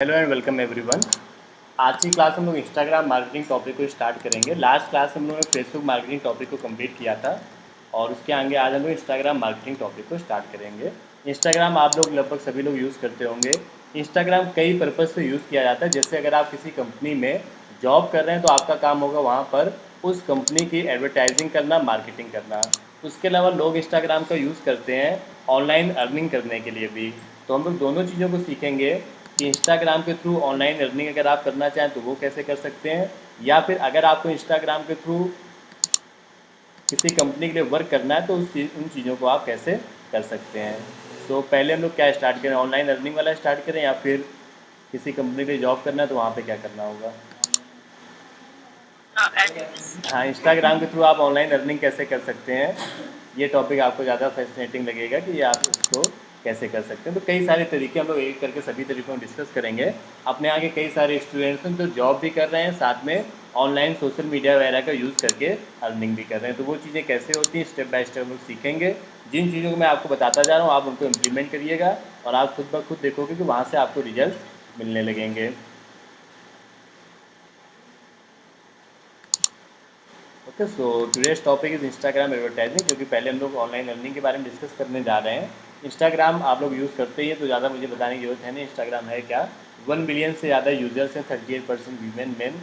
Hello and welcome everyone. आज की class हम लोग इंस्टाग्राम मार्केटिंग टॉपिक को स्टार्ट करेंगे। लास्ट क्लास हम लोगों ने फेसबुक मार्केटिंग टॉपिक को कंप्लीट किया था और उसके आगे आज हम लोग इंस्टाग्राम मार्केटिंग टॉपिक को स्टार्ट करेंगे। इंस्टाग्राम आप लोग लगभग सभी लोग यूज़ करते होंगे। इंस्टाग्राम कई पर्पज़ से यूज़ किया जाता है। जैसे अगर आप किसी कंपनी में जॉब कर रहे हैं तो आपका काम होगा वहाँ पर उस कंपनी की एडवर्टाइजिंग करना, मार्केटिंग करना। उसके अलावा लोग इंस्टाग्राम का यूज़ करते हैं ऑनलाइन अर्निंग करने के लिए भी। तो हम लोग दोनों चीज़ों को सीखेंगे कि इंस्टाग्राम के थ्रू ऑनलाइन अर्निंग अगर आप करना चाहें तो वो कैसे कर सकते हैं, या फिर अगर आपको इंस्टाग्राम के थ्रू किसी कंपनी के लिए वर्क करना है तो उन चीज़ों को आप कैसे कर सकते हैं। सो पहले हम लोग क्या स्टार्ट करें, ऑनलाइन अर्निंग वाला स्टार्ट करें या फिर किसी कंपनी के लिए जॉब करना है तो वहाँ पे क्या करना होगा। हाँ, इंस्टाग्राम के थ्रू आप ऑनलाइन अर्निंग कैसे कर सकते हैं, ये टॉपिक आपको ज़्यादा फैसिनेटिंग लगेगा कि ये आप इसको कैसे कर सकते हैं। तो कई सारे तरीके हम लोग एक करके सभी तरीकों को डिस्कस करेंगे। अपने आगे कई सारे स्टूडेंट्स हैं जो जॉब भी कर रहे हैं, साथ में ऑनलाइन सोशल मीडिया वगैरह का यूज़ करके अर्निंग भी कर रहे हैं। तो वो चीज़ें कैसे होती हैं स्टेप बाय स्टेप हम लोग सीखेंगे। जिन चीज़ों को मैं आपको बताता जा रहा हूँ आप उनको इम्प्लीमेंट करिएगा और आप खुद ब खुद देखोगे कि वहाँ से आपको रिजल्ट मिलने लगेंगे। Okay, so today's topic is Instagram advertising, क्योंकि पहले हम लोग ऑनलाइन अर्निंग के बारे में डिस्कस करने जा रहे हैं। इंस्टाग्राम आप लोग यूज़ करते ही हैं तो ज़्यादा मुझे बताने की जरूरत है नहीं इंस्टाग्राम है क्या। 1 बिलियन से ज़्यादा यूज़र्स हैं, 38% वीमेन मेन,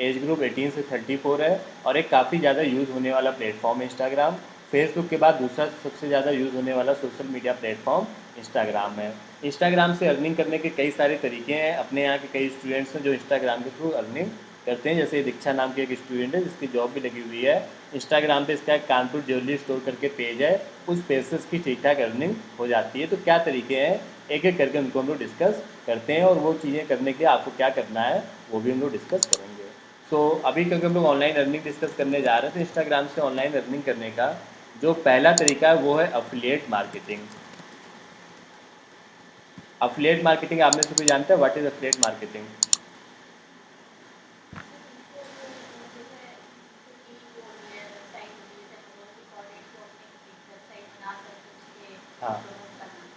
एज ग्रुप 18 से 34 है और एक काफ़ी ज़्यादा यूज़ होने वाला प्लेटफॉर्म है इंस्टाग्राम। फेसबुक के बाद दूसरा सबसे ज़्यादा यूज़ होने वाला सोशल मीडिया प्लेटफॉर्म इंस्टाग्राम है। इंस्टाग्राम से अर्निंग करने के कई सारे तरीके हैं। अपने यहाँ के कई स्टूडेंट्स हैं जो इंस्टाग्राम के थ्रू अर्निंग करते हैं। जैसे दीक्षा नाम की एक स्टूडेंट है जिसकी जॉब भी लगी हुई है। इंस्टाग्राम पे इसका एक कानपुर ज्वेलरी स्टोर करके पेज है, उस पेज से इसकी ठीक ठाक अर्निंग हो जाती है। तो क्या तरीके हैं एक एक करके उनको हम लोग डिस्कस करते हैं और वो चीज़ें करने के लिए आपको क्या करना है वो भी हम लोग डिस्कस करेंगे। सो अभी क्योंकि हम लोग ऑनलाइन अर्निंग डिस्कस करने जा रहे हैं तो इंस्टाग्राम से ऑनलाइन अर्निंग करने का जो पहला तरीका है वो है अफिलिएट मार्केटिंग। अफिलिएट मार्केटिंग आप में से कोई जानता है व्हाट इज अफिलिएट मार्केटिंग? हाँ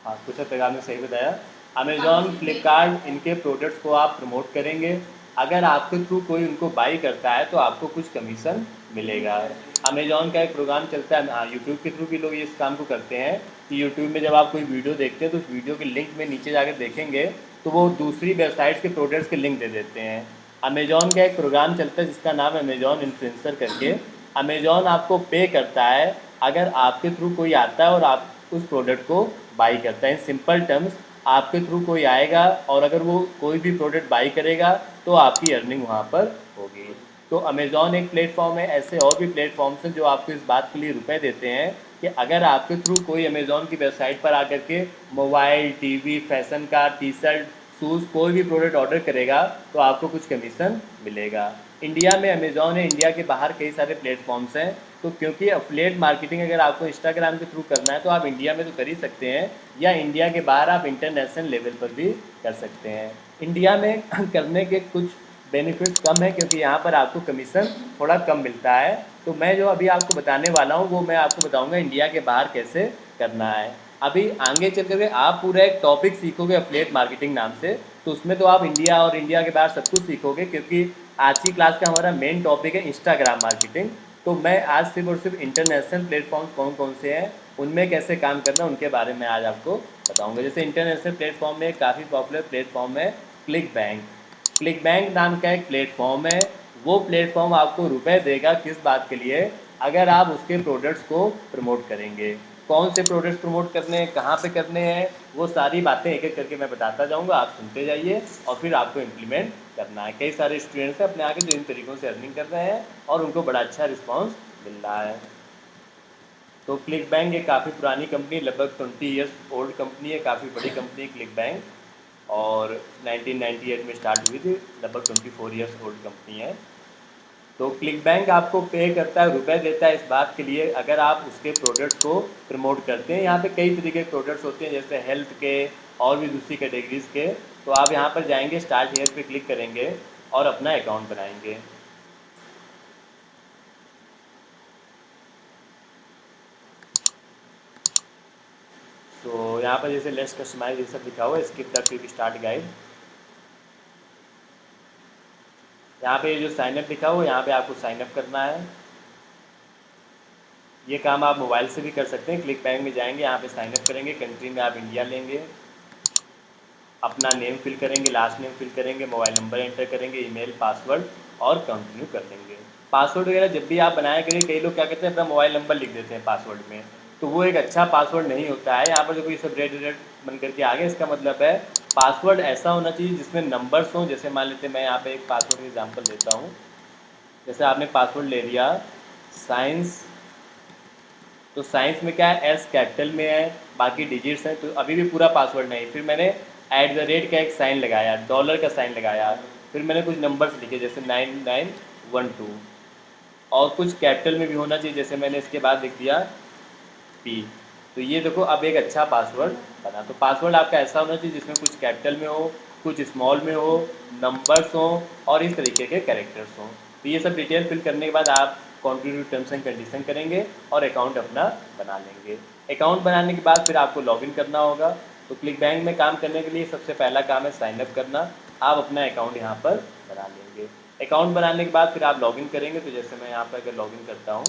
हाँ, कुछ हद तक आपने सही बताया। अमेजॉन, फ्लिपकार्ट, इनके प्रोडक्ट्स को आप प्रमोट करेंगे। अगर आपके थ्रू कोई उनको बाई करता है तो आपको कुछ कमीशन मिलेगा। अमेजॉन का एक प्रोग्राम चलता है, हाँ, यूट्यूब के थ्रू भी लोग ये इस काम को करते हैं कि यूट्यूब में जब आप कोई वीडियो देखते हैं तो उस वीडियो के लिंक में नीचे जाकर देखेंगे तो वो दूसरी वेबसाइट्स के प्रोडक्ट्स के लिंक दे देते हैं। अमेजॉन का एक प्रोग्राम चलता है जिसका नाम है अमेजॉन इन्फ्लुएंसर करके। अमेजॉन आपको पे करता है अगर आपके थ्रू कोई आता है और आप उस प्रोडक्ट को बाई करता है। इन सिंपल टर्म्स, आपके थ्रू कोई आएगा और अगर वो कोई भी प्रोडक्ट बाई करेगा तो आपकी अर्निंग वहाँ पर होगी। तो अमेज़ॉन एक प्लेटफॉर्म है, ऐसे और भी प्लेटफॉर्म्स हैं जो आपको इस बात के लिए रुपए देते हैं कि अगर आपके थ्रू कोई अमेज़ॉन की वेबसाइट पर आकर के मोबाइल, टीवी, फैशन का, टी शर्ट, शूज़ कोई भी प्रोडक्ट ऑर्डर करेगा तो आपको कुछ कमीशन मिलेगा। इंडिया में अमेज़ॉन है, इंडिया के बाहर कई सारे प्लेटफॉर्म्स हैं। तो क्योंकि अफिलिएट मार्केटिंग अगर आपको इंस्टाग्राम के थ्रू करना है तो आप इंडिया में तो कर ही सकते हैं, या इंडिया के बाहर आप इंटरनेशनल लेवल पर भी कर सकते हैं। इंडिया में करने के कुछ बेनिफिट्स कम है क्योंकि यहाँ पर आपको कमीशन थोड़ा कम मिलता है। तो मैं जो अभी आपको बताने वाला हूँ वो मैं आपको बताऊँगा इंडिया के बाहर कैसे करना है। अभी आगे चल करके आप पूरा एक टॉपिक सीखोगे अफिलिएट मार्केटिंग नाम से, तो उसमें तो आप इंडिया और इंडिया के बाहर सब कुछ सीखोगे, क्योंकि आज की क्लास का हमारा मेन टॉपिक है इंस्टाग्राम मार्केटिंग। तो मैं आज सिर्फ और सिर्फ इंटरनेशनल प्लेटफॉर्म्स कौन कौन से हैं, उनमें कैसे काम करना है, उनके बारे में आज आपको बताऊंगा। जैसे इंटरनेशनल प्लेटफॉर्म में काफ़ी पॉपुलर प्लेटफॉर्म है क्लिक बैंक। क्लिक बैंक नाम का एक प्लेटफॉर्म है। वो प्लेटफॉर्म आपको रुपए देगा किस बात के लिए, अगर आप उसके प्रोडक्ट्स को प्रमोट करेंगे। कौन से प्रोडक्ट्स प्रमोट करने हैं, कहाँ पे करने हैं, वो सारी बातें एक एक करके मैं बताता जाऊँगा, आप सुनते जाइए और फिर आपको इम्प्लीमेंट करना है। कई सारे स्टूडेंट्स हैं अपने आगे जो इन तरीक़ों से अर्निंग कर रहे हैं और उनको बड़ा अच्छा रिस्पॉन्स मिल रहा है। तो क्लिक बैंक एक काफ़ी पुरानी कंपनी, लगभग 20 ईयर्स ओल्ड कंपनी है, काफ़ी बड़ी कंपनी क्लिक बैंक, और 1998 में स्टार्ट हुई थी, लगभग 24 ईयर्स ओल्ड कंपनी है। तो क्लिक बैंक आपको पे करता है, रुपए देता है इस बात के लिए अगर आप उसके प्रोडक्ट्स को प्रमोट करते हैं। यहाँ पे कई तरीके के प्रोडक्ट्स होते हैं जैसे हेल्थ के और भी दूसरी कैटेगरीज के। तो आप यहाँ पर जाएंगे, स्टार्ट हेयर पे क्लिक करेंगे और अपना अकाउंट बनाएंगे। तो यहाँ पर जैसे लेस कस्टमाइज ये सब लिखा हुआ है, skip the quick start guide. यहाँ पे जो साइनअप लिखा हुआ है यहाँ पे आपको साइनअप करना है। ये काम आप मोबाइल से भी कर सकते हैं। क्लिक बैंक में जाएंगे, यहाँ पे साइनअप करेंगे, कंट्री में आप इंडिया लेंगे, अपना नेम फिल करेंगे, लास्ट नेम फिल करेंगे, मोबाइल नंबर एंटर करेंगे, ईमेल, पासवर्ड और कंटिन्यू कर देंगे। पासवर्ड वगैरह जब भी आप बनाया करिए, कई लोग क्या कहते हैं अपना मोबाइल नंबर लिख देते हैं पासवर्ड में, तो वो एक अच्छा पासवर्ड नहीं होता है। यहाँ पर देखो ये सब रेड रेड बन करके आ गया, इसका मतलब है पासवर्ड ऐसा होना चाहिए जिसमें नंबर्स हों। जैसे मान लेते हैं मैं यहाँ पे एक पासवर्ड का एग्जाम्पल देता हूँ। जैसे आपने पासवर्ड ले लिया साइंस, तो साइंस में क्या है, एस कैपिटल में है, बाकी डिजिट्स हैं, तो अभी भी पूरा पासवर्ड नहीं। फिर मैंने @ का एक साइन लगाया, डॉलर का साइन लगाया, फिर मैंने कुछ नंबर्स लिखे जैसे 9912, और कुछ कैपिटल में भी होना चाहिए, जैसे मैंने इसके बाद लिख दिया पी। तो ये देखो अब एक अच्छा पासवर्ड बना। तो पासवर्ड आपका ऐसा होना चाहिए जिसमें कुछ कैपिटल में हो, कुछ स्मॉल में हो, नंबर्स हो और इस तरीके के कैरेक्टर्स हों। तो ये सब डिटेल फिल करने के बाद आप कंटिन्यू टर्म्स एंड कंडीशन करेंगे और अकाउंट अपना बना लेंगे। अकाउंट बनाने के बाद फिर आपको लॉगिन करना होगा। तो क्लिक बैंक में काम करने के लिए सबसे पहला काम है साइनअप करना। आप अपना अकाउंट यहाँ पर बना लेंगे। अकाउंट बनाने के बाद फिर आप लॉगिन करेंगे। तो जैसे मैं यहाँ पर अगर लॉगिन करता हूँ,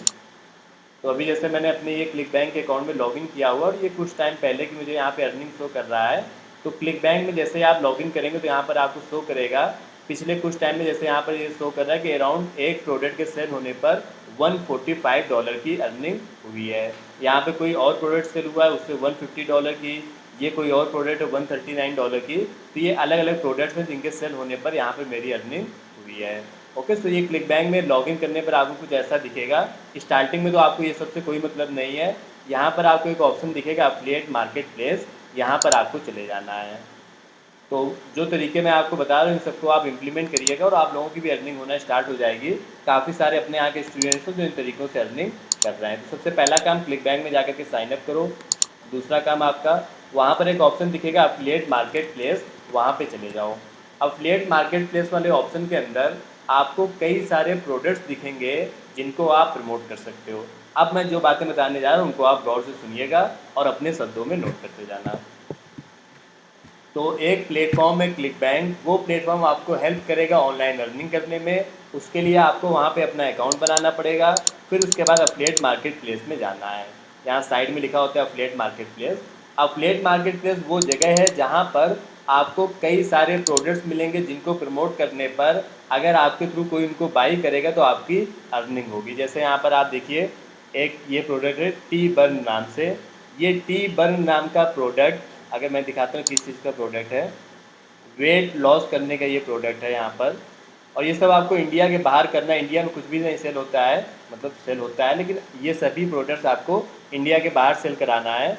तो अभी जैसे मैंने अपने ये क्लिक बैंक के अकाउंट में लॉगिन किया हुआ और ये कुछ टाइम पहले कि मुझे यहाँ पे अर्निंग शो कर रहा है। तो क्लिक बैंक में जैसे आप लॉगिन करेंगे तो यहाँ पर आपको शो करेगा पिछले कुछ टाइम में, जैसे यहाँ पर ये शो कर रहा है कि अराउंड एक प्रोडक्ट के सेल होने पर $145 की अर्निंग हुई है। यहाँ पे कोई और प्रोडक्ट सेल हुआ है उससे $150 की, ये कोई और प्रोडक्ट है $139 की। तो ये अलग अलग प्रोडक्ट्स हैं जिनके सेल होने पर यहाँ पर मेरी अर्निंग हुई है। ओके, तो ये क्लिक बैंक में लॉगिन करने पर आपको कुछ ऐसा दिखेगा। स्टार्टिंग में तो आपको ये सबसे कोई मतलब नहीं है। यहाँ पर आपको एक ऑप्शन दिखेगा अफिलिएट मार्केट प्लेस, यहाँ पर आपको चले जाना है। तो जो तरीके मैं आपको बता रहा हूँ इन सबको आप इम्प्लीमेंट करिएगा और आप लोगों की भी अर्निंग होना स्टार्ट हो जाएगी। काफ़ी सारे अपने यहाँ के स्टूडेंट्स हैं जो इन तरीक़ों से अर्निंग कर रहे हैं। तो सबसे पहला काम क्लिक बैंक में जाकर के साइनअप करो। दूसरा काम आपका वहाँ पर एक ऑप्शन दिखेगा अफिलिएट मार्केट प्लेस, वहाँ पर चले जाओ। अफिलिएट मार्केट प्लेस वाले ऑप्शन के अंदर आपको कई सारे प्रोडक्ट्स दिखेंगे जिनको आप प्रमोट कर सकते हो। अब मैं जो बातें बताने जा रहा हूँ उनको आप गौर से सुनिएगा और अपने शब्दों में नोट करते जाना। तो एक प्लेटफॉर्म है क्लिक बैंक, वो प्लेटफॉर्म आपको हेल्प करेगा ऑनलाइन अर्निंग करने में। उसके लिए आपको वहाँ पे अपना अकाउंट बनाना पड़ेगा। फिर उसके बाद अफिलिएट मार्केट प्लेस में जाना है। यहाँ साइड में लिखा होता है affiliate market place. Affiliate market place वो जगह है जहाँ पर आपको कई सारे प्रोडक्ट्स मिलेंगे जिनको प्रमोट करने पर अगर आपके थ्रू कोई उनको बाई करेगा तो आपकी अर्निंग होगी। जैसे यहाँ पर आप देखिए एक ये प्रोडक्ट है टी बर्न नाम से। ये टी बर्न नाम का प्रोडक्ट अगर मैं दिखाता हूँ किस चीज़ का प्रोडक्ट है, वेट लॉस करने का ये प्रोडक्ट है यहाँ पर। और ये सब आपको इंडिया के बाहर करना है। इंडिया में कुछ भी नहीं सेल होता है, मतलब सेल होता है लेकिन ये सभी प्रोडक्ट्स आपको इंडिया के बाहर सेल कराना है।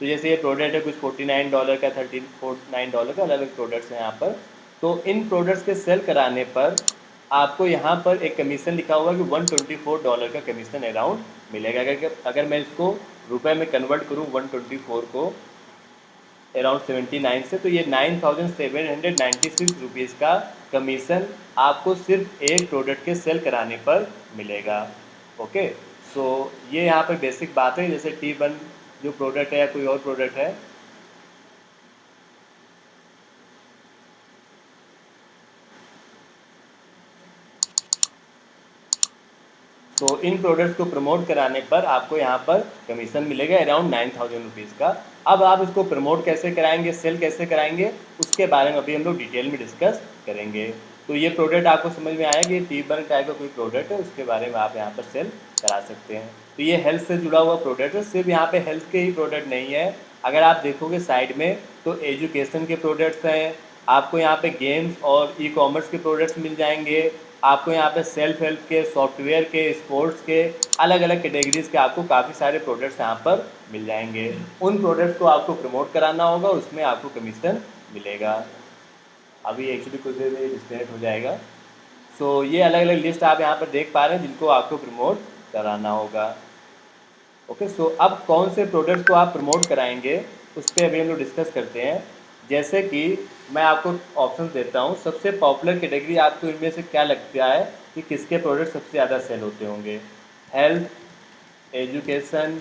तो जैसे ये प्रोडक्ट है कुछ $49 का, $39 का, अलग अलग प्रोडक्ट्स हैं यहाँ पर। तो इन प्रोडक्ट्स के सेल कराने पर आपको यहाँ पर एक कमीशन लिखा हुआ कि $124 का कमीशन अराउंड मिलेगा। अगर मैं इसको रुपए में कन्वर्ट करूँ 124 को अराउंड 79 से, तो ये 9796 रुपीज़ का कमीशन आपको सिर्फ एक प्रोडक्ट के सेल कराने पर मिलेगा। ओके, सो ये यहाँ पर बेसिक बात है। जैसे टी बन जो प्रोडक्ट है या कोई और प्रोडक्ट है, तो इन प्रोडक्ट्स को प्रमोट कराने पर आपको यहाँ पर कमीशन मिलेगा अराउंड 9000 रुपीज़ का। अब आप इसको प्रमोट कैसे कराएंगे, सेल कैसे कराएंगे, उसके बारे में अभी हम लोग डिटेल में डिस्कस करेंगे। तो ये प्रोडक्ट आपको समझ में आया कि टी बर्न टाइप का कोई प्रोडक्ट है, उसके बारे में आप यहाँ पर सेल करा सकते हैं। तो ये हेल्थ से जुड़ा हुआ प्रोडक्ट है। सिर्फ यहाँ पर हेल्थ के ही प्रोडक्ट नहीं है, अगर आप देखोगे साइड में तो एजुकेशन के प्रोडक्ट्स हैं, आपको यहाँ पे गेम्स और ई कॉमर्स के प्रोडक्ट्स मिल जाएंगे, आपको यहाँ पे सेल्फ हेल्प के, सॉफ्टवेयर के, स्पोर्ट्स के, अलग अलग कैटेगरीज़ के आपको काफ़ी सारे प्रोडक्ट्स यहाँ पर मिल जाएंगे। उन प्रोडक्ट्स को आपको प्रमोट कराना होगा, उसमें आपको कमीशन मिलेगा। अभी एक्चुअली कुछ देर में डिस्कनेक्ट हो जाएगा। सो ये अलग अलग लिस्ट आप यहाँ पर देख पा रहे हैं जिनको आपको प्रमोट कराना होगा। ओके, सो अब कौन से प्रोडक्ट्स को आप प्रमोट कराएंगे उस पर अभी हम लोग डिस्कस करते हैं। जैसे कि मैं आपको ऑप्शन देता हूँ, सबसे पॉपुलर कैटेगरी आपको इनमें से क्या लगता है कि किसके प्रोडक्ट सबसे ज़्यादा सेल होते होंगे? हेल्थ, एजुकेशन,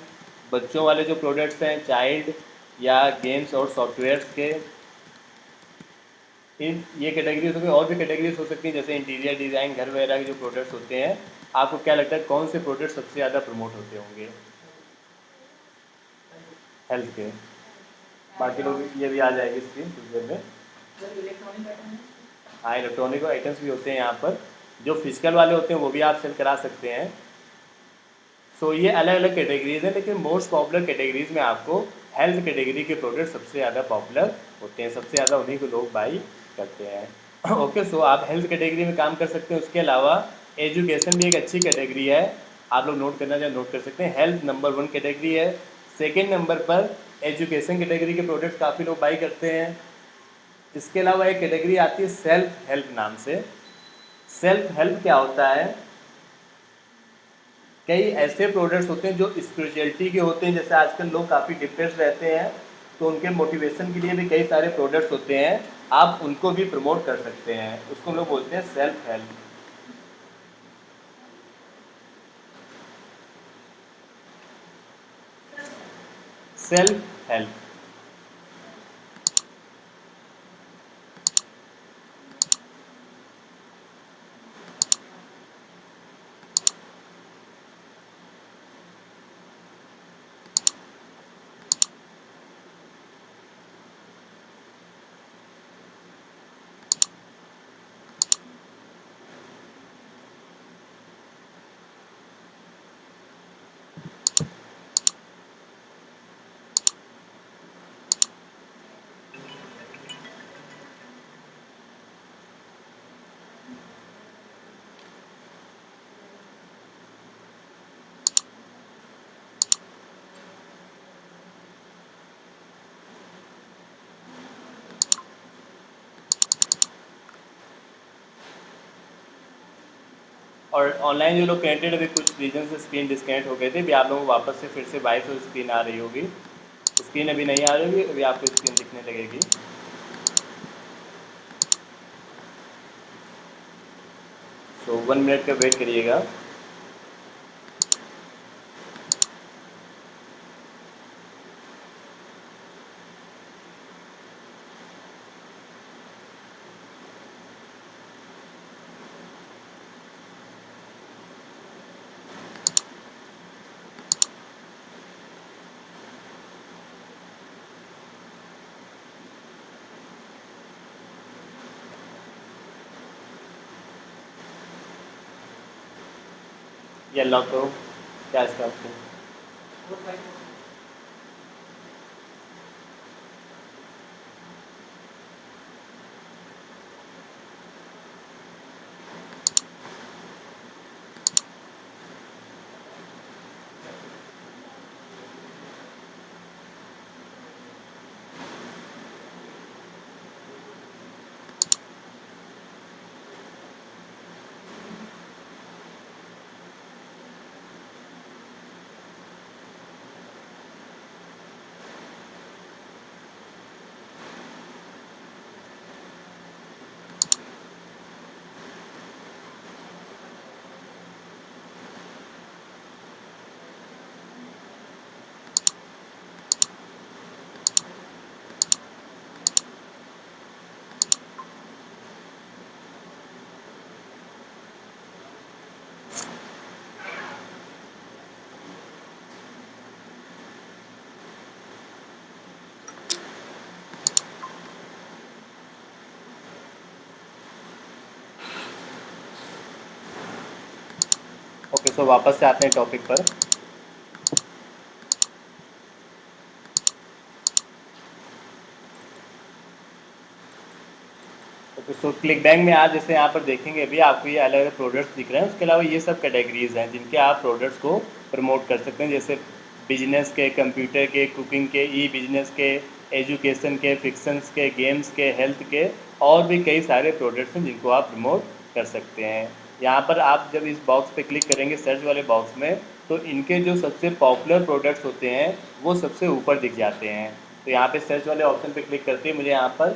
बच्चों वाले जो प्रोडक्ट्स हैं, चाइल्ड, या गेम्स और सॉफ्टवेयर्स के, इन ये कैटेगरीज हो गई, और भी कैटेगरीज हो सकती हैं जैसे इंटीरियर डिज़ाइन, घर वगैरह के जो प्रोडक्ट्स होते हैं। आपको क्या लगता है कौन से प्रोडक्ट सबसे ज़्यादा प्रमोट होते होंगे? हेल्थ के। बाकी लोग ये भी आ जाएगी स्क्रीन कुछ देर में। हाँ, इलेक्ट्रॉनिक आइटम्स भी होते हैं यहाँ पर। जो फिजिकल वाले होते हैं वो भी आप सेल करा सकते हैं। सो ये अलग अलग कैटेगरीज हैं, लेकिन मोस्ट पॉपुलर कैटेगरीज में आपको हेल्थ कैटेगरी के प्रोडक्ट सबसे ज़्यादा पॉपुलर होते हैं, सबसे ज़्यादा उन्हीं को लोग बाई करते हैं। ओके, सो आप हेल्थ कैटेगरी में काम कर सकते हैं। उसके अलावा एजुकेशन भी एक अच्छी कैटेगरी है, आप लोग नोट करना चाहें नोट कर सकते हैं। हेल्थ नंबर 1 कैटेगरी है। सेकेंड नंबर पर एजुकेशन कैटेगरी के प्रोडक्ट्स काफ़ी लोग बाई करते हैं। इसके अलावा एक कैटेगरी आती है सेल्फ हेल्प नाम से। सेल्फ हेल्प क्या होता है? कई ऐसे प्रोडक्ट्स होते हैं जो स्पिरिचुअलिटी के होते हैं, जैसे आजकल लोग काफ़ी डिप्रेस रहते हैं, तो उनके मोटिवेशन के लिए भी कई सारे प्रोडक्ट्स होते हैं, आप उनको भी प्रमोट कर सकते हैं। उसको हम लोग बोलते हैं सेल्फ हेल्प। Self help. और ऑनलाइन जो लोग कनेक्टेड, अभी कुछ रीजन से स्क्रीन डिस्कनेक्ट हो गए थे, अभी आप लोगों को वापस से फिर से बाईस और स्क्रीन आ रही होगी। स्क्रीन अभी नहीं आ रही होगी, अभी आपको स्क्रीन दिखने लगेगी। सो 1 मिनट का वेट करिएगा। ये लॉक करो, क्या इसका आपको? ओके, सो वापस से आते हैं टॉपिक पर। ओके, सो क्लिक बैंक में आप जैसे यहाँ पर देखेंगे अभी आपको ये अलग अलग प्रोडक्ट्स दिख रहे हैं। उसके अलावा ये सब कैटेगरीज हैं जिनके आप प्रोडक्ट्स को प्रमोट कर सकते हैं, जैसे बिजनेस के, कंप्यूटर के, कुकिंग के, ई बिजनेस के, एजुकेशन के, फिक्शंस के, गेम्स के, हेल्थ के, और भी कई सारे प्रोडक्ट्स हैं जिनको आप प्रमोट कर सकते हैं। यहाँ पर आप जब इस बॉक्स पे क्लिक करेंगे सर्च वाले बॉक्स में, तो इनके जो सबसे पॉपुलर प्रोडक्ट्स होते हैं वो सबसे ऊपर दिख जाते हैं। तो यहाँ पे सर्च वाले ऑप्शन पे क्लिक करते ही मुझे यहाँ पर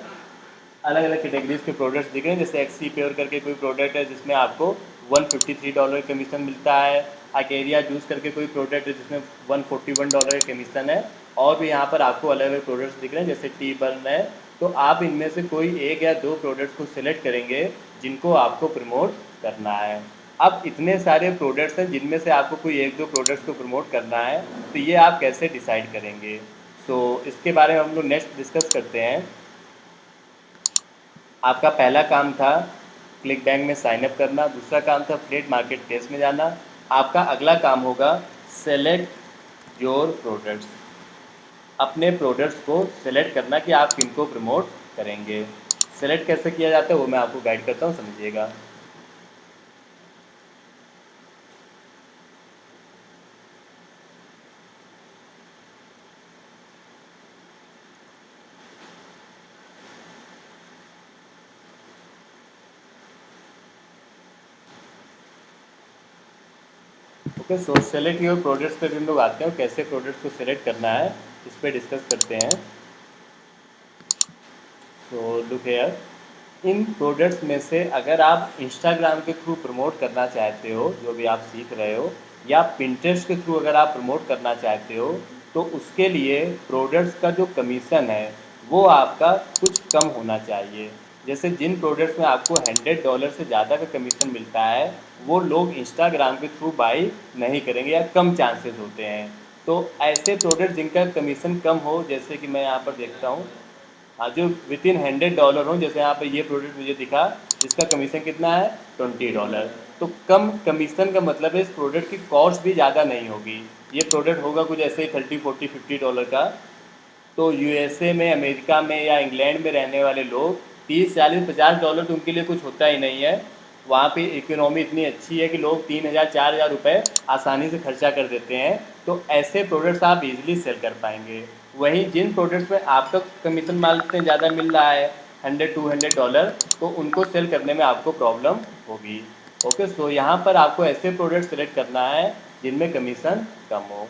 अलग अलग कैटेगरीज के प्रोडक्ट्स दिख रहे हैं, जैसे एक्सी प्योर करके कोई प्रोडक्ट है जिसमें आपको $153 कमीशन मिलता है। अकेरिया जूस करके कोई प्रोडक्ट है जिसमें $141 कमीशन है। और भी यहाँ पर आपको अलग अलग प्रोडक्ट्स दिख रहे हैं, जैसे टी बर्न है, तो आप इनमें से कोई एक या दो प्रोडक्ट्स को सिलेक्ट करेंगे जिनको आपको प्रमोट करना है। अब इतने सारे प्रोडक्ट्स हैं जिनमें से आपको कोई एक दो प्रोडक्ट्स को प्रमोट करना है, तो ये आप कैसे डिसाइड करेंगे? सो इसके बारे में हम लोग नेक्स्ट डिस्कस करते हैं। आपका पहला काम था क्लिक बैंक में साइन अप करना, दूसरा काम था फ्लिप मार्केट प्लेस में जाना। आपका अगला काम होगा सेलेक्ट योर प्रोडक्ट्स। अपने प्रोडक्ट्स को सेलेक्ट करना कि आप किनको प्रमोट करेंगे। सेलेक्ट कैसे किया जाता है वो मैं आपको गाइड करता हूँ, समझिएगा। Okay, so select your products पे भी हम लोग आते हैं और कैसे प्रोडक्ट्स को सेलेक्ट करना है इस पर डिस्कस करते हैं। So look here, in products में से अगर आप इंस्टाग्राम के थ्रू प्रमोट करना चाहते हो, जो भी आप सीख रहे हो, या पिंटरेस्ट के थ्रू अगर आप प्रमोट करना चाहते हो, तो उसके लिए प्रोडक्ट्स का जो कमीशन है वो आपका कुछ कम होना चाहिए। जैसे जिन प्रोडक्ट्स में आपको $100 से ज़्यादा का कमीशन मिलता है, वो लोग इंस्टाग्राम के थ्रू बाई नहीं करेंगे या कम चांसेस होते हैं। तो ऐसे प्रोडक्ट जिनका कमीशन कम हो, जैसे कि मैं यहाँ पर देखता हूँ, हाँ, जो विद इन $100 हो, जैसे यहाँ पे ये प्रोडक्ट मुझे दिखा जिसका कमीशन कितना है $20। तो कम कमीशन का मतलब है इस प्रोडक्ट की कॉस्ट भी ज़्यादा नहीं होगी। ये प्रोडक्ट होगा कुछ ऐसे ही 30, 40, 50 डॉलर का। तो यूएसए में, अमेरिका में या इंग्लैंड में रहने वाले लोग 30, 40, 50 डॉलर तो उनके लिए कुछ होता ही नहीं है। वहाँ पे इकोनॉमी इतनी अच्छी है कि लोग 3,000, 4,000 रुपये आसानी से खर्चा कर देते हैं। तो ऐसे प्रोडक्ट्स आप इजीली सेल कर पाएंगे। वहीं जिन प्रोडक्ट्स में आपका कमीशन मान लेते हैं ज़्यादा मिल रहा है, 100, 200 डॉलर, तो उनको सेल करने में आपको प्रॉब्लम होगी। ओके, सो यहाँ पर आपको ऐसे प्रोडक्ट सेलेक्ट करना है जिनमें कमीशन कम हो।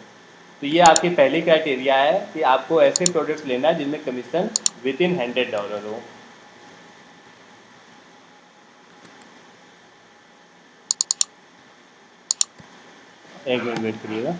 तो ये आपकी पहली क्राइटेरिया है कि आपको ऐसे प्रोडक्ट्स लेना है जिनमें कमीशन विद इन $100 हो। एक मिनट वेट करिएगा।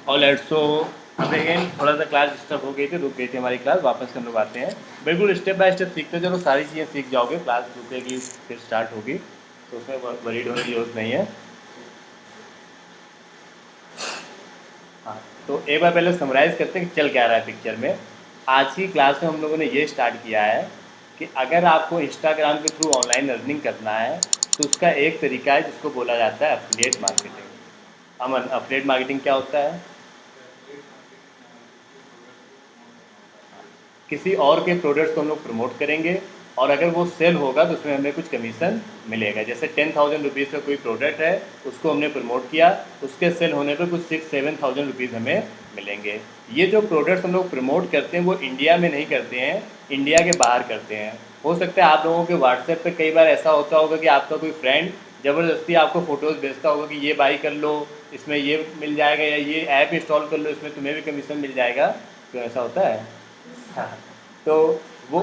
ऑलराइट, सो अब अगेन थोड़ा सा क्लास डिस्टर्ब हो गई थी, रुक गई थी हमारी क्लास, वापस से हम लोग आते हैं। बिल्कुल स्टेप बाय स्टेप सीखते चलो, सारी चीज़ें सीख जाओगे, क्लास रुकेगी फिर स्टार्ट होगी, तो उसमें वरीड होने की जरूरत नहीं है। हाँ, तो एक बार पहले समराइज़ करते हैं कि चल क्या रहा है पिक्चर में। आज की क्लास में हम लोगों ने ये स्टार्ट किया है कि अगर आपको इंस्टाग्राम के थ्रू ऑनलाइन अर्निंग करना है तो उसका एक तरीका है जिसको बोला जाता है एफिलिएट मार्केटिंग। अमन, एफिलिएट मार्केटिंग क्या होता है? किसी और के प्रोडक्ट्स को हम लोग प्रमोट करेंगे और अगर वो सेल होगा तो उसमें हमें कुछ कमीशन मिलेगा। जैसे 10,000 रुपीज़ का कोई प्रोडक्ट है, उसको हमने प्रमोट किया, उसके सेल होने पर कुछ 6-7,000 रुपीज़ हमें मिलेंगे। ये जो प्रोडक्ट्स हम लोग प्रमोट करते हैं वो इंडिया में नहीं करते हैं, इंडिया के बाहर करते हैं। हो सकता है आप लोगों के व्हाट्सएप पे कई बार ऐसा होता होगा कि आपका कोई फ्रेंड ज़बरदस्ती आपको फ़ोटोज़ भेजता होगा कि ये बाई कर लो, इसमें ये मिल जाएगा, या ये ऐप इंस्टॉल कर लो, इसमें तुम्हें भी कमीशन मिल जाएगा। तो ऐसा होता है। हाँ, तो वो,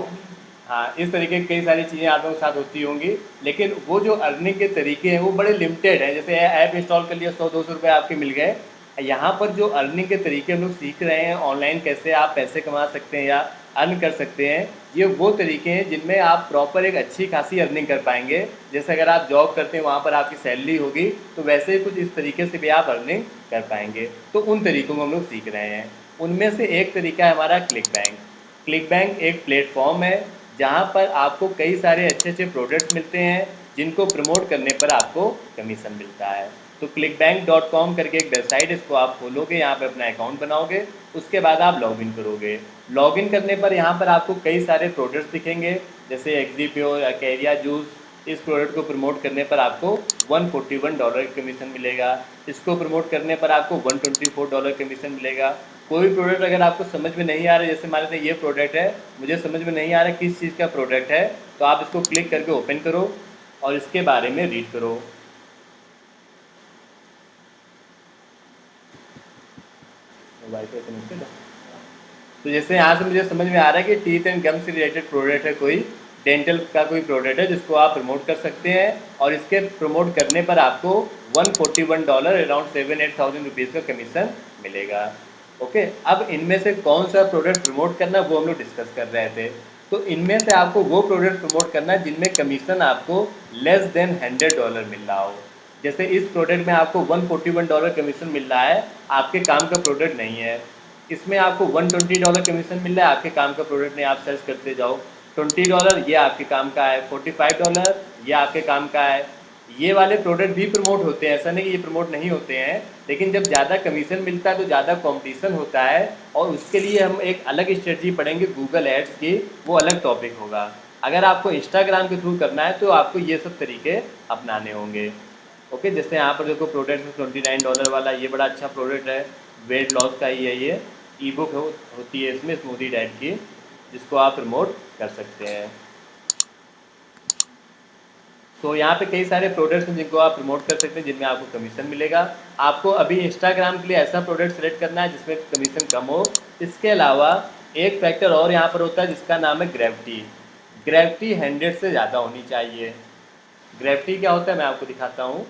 हाँ, इस तरीके की कई सारी चीज़ें आप लोगों के साथ होती होंगी, लेकिन वो जो अर्निंग के तरीके हैं वो बड़े लिमिटेड हैं। जैसे ऐप इंस्टॉल कर लिया, 100-200 रुपये आपके मिल गए। यहाँ पर जो अर्निंग के तरीके हम लोग सीख रहे हैं, ऑनलाइन कैसे आप पैसे कमा सकते हैं या अर्न कर सकते हैं, ये वो तरीके हैं जिनमें आप प्रॉपर एक अच्छी खासी अर्निंग कर पाएंगे। जैसे अगर आप जॉब करते हैं वहाँ पर आपकी सैलरी होगी, तो वैसे ही कुछ इस तरीके से भी आप अर्निंग कर पाएंगे। तो उन तरीकों को हम लोग सीख रहे हैं। उनमें से एक तरीका है हमारा क्लिक बैंक। क्लिक बैंक एक प्लेटफॉर्म है जहाँ पर आपको कई सारे अच्छे अच्छे प्रोडक्ट्स मिलते हैं जिनको प्रमोट करने पर आपको कमीशन मिलता है। तो clickbank.com करके एक वेबसाइट, इसको आप खोलोगे, यहाँ पे अपना अकाउंट बनाओगे, उसके बाद आप लॉगिन करोगे। लॉगिन करने पर यहाँ पर आपको कई सारे प्रोडक्ट्स दिखेंगे, जैसे एक्जीप्योर या कैरिया जूस। इस प्रोडक्ट को प्रमोट करने पर आपको $141 का कमीशन मिलेगा। इसको प्रमोट करने पर आपको $124 कमीशन मिलेगा। कोई भी प्रोडक्ट अगर आपको समझ में नहीं आ रहा है, जैसे मान लेते ये प्रोडक्ट है, मुझे समझ में नहीं आ रहा किस चीज़ का प्रोडक्ट है, तो आप इसको क्लिक करके ओपन करो और इसके बारे में रीड करो। वाईफाई कनेक्टेड है, तो जैसे यहाँ से मुझे समझ में आ रहा है कि टीथ एंड गम से रिलेटेड प्रोडक्ट है, कोई डेंटल का कोई प्रोडक्ट है जिसको आप प्रमोट कर सकते हैं, और इसके प्रमोट करने पर आपको $141 अराउंड 7-8 thousand रुपीज़ का कमीशन मिलेगा। ओके, अब इनमें से कौन सा प्रोडक्ट प्रमोट करना वो हम लोग डिस्कस कर रहे थे। तो इनमें से आपको वो प्रोडक्ट प्रमोट करना है जिनमें कमीशन आपको लेस देन $100 मिल रहा हो। जैसे इस प्रोडक्ट में आपको $141 कमीशन मिल रहा है, आपके काम का प्रोडक्ट नहीं है। इसमें आपको $120 कमीशन मिल रहा है, आपके काम का प्रोडक्ट नहीं, आप सर्च करते जाओ। $20 ये आपके काम का है, $45 ये आपके काम का है। ये वाले प्रोडक्ट भी प्रमोट होते हैं, ऐसा नहीं कि ये प्रमोट नहीं होते हैं, लेकिन जब ज़्यादा कमीशन मिलता है तो ज़्यादा कंपटीशन होता है, और उसके लिए हम एक अलग स्ट्रेटजी पढ़ेंगे गूगल एड्स की, वो अलग टॉपिक होगा। अगर आपको इंस्टाग्राम के थ्रू करना है तो आपको ये सब तरीके अपनाने होंगे। ओके, जैसे यहाँ पर देखो प्रोडक्ट है $29 वाला, ये बड़ा अच्छा प्रोडक्ट है, वेट लॉस का ही है ये। ई बुक होती है इसमें स्मूदी डाइट की, जिसको आप प्रमोट कर सकते हैं। तो यहाँ पे कई सारे प्रोडक्ट्स हैं जिनको आप प्रमोट कर सकते हैं, जिनमें आपको कमीशन मिलेगा। आपको अभी इंस्टाग्राम के लिए ऐसा प्रोडक्ट सेलेक्ट करना है जिसमें कमीशन कम हो। इसके अलावा एक फैक्टर और यहाँ पर होता है जिसका नाम है ग्रेविटी। ग्रेविटी 100 से ज़्यादा होनी चाहिए। ग्रेविटी क्या होता है मैं आपको दिखाता हूँ।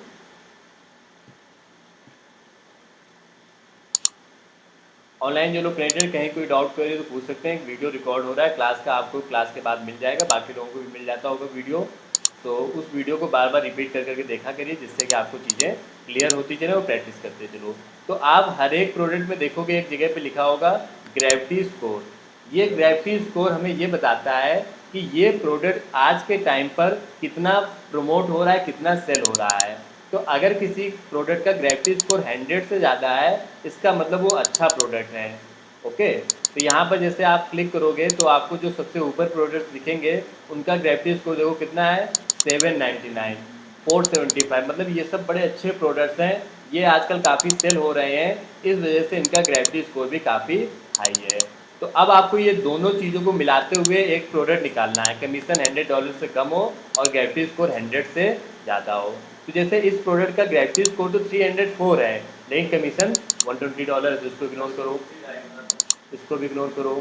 ऑनलाइन जो लोग कनेक्टेड, कहीं कोई डाउट करे तो पूछ सकते हैं। वीडियो रिकॉर्ड हो रहा है क्लास का, आपको क्लास के बाद मिल जाएगा, बाकी लोगों को भी मिल जाता होगा वीडियो। तो उस वीडियो को बार बार रिपीट कर करके देखा करिए, जिससे कि आपको चीज़ें क्लियर होती चले और प्रैक्टिस करते चलो। तो आप हर एक प्रोडक्ट में देखोगे एक जगह पे लिखा होगा ग्रेविटी स्कोर। ये ग्रेविटी स्कोर हमें ये बताता है कि ये प्रोडक्ट आज के टाइम पर कितना प्रमोट हो रहा है, कितना सेल हो रहा है। तो अगर किसी प्रोडक्ट का ग्रेविटी स्कोर 100 से ज़्यादा है, इसका मतलब वो अच्छा प्रोडक्ट है। ओके, तो यहाँ पर जैसे आप क्लिक करोगे तो आपको जो सबसे ऊपर प्रोडक्ट्स दिखेंगे उनका ग्रेविटी स्कोर देखो कितना है, 799, 475। मतलब ये सब बड़े अच्छे प्रोडक्ट्स हैं, ये आजकल काफ़ी सेल हो रहे हैं, इस वजह से इनका ग्रेविटी स्कोर भी काफ़ी हाई है। तो अब आपको ये दोनों चीज़ों को मिलाते हुए एक प्रोडक्ट निकालना है, कमीशन $100 से कम हो और ग्रेविटी स्कोर 100 से ज़्यादा हो। तो जैसे इस प्रोडक्ट का ग्रेविटी स्कोर तो 304 है, लेकिन कमीशन $120 है, तो इसको इग्नोर करो, इसको भी इग्नोर करो।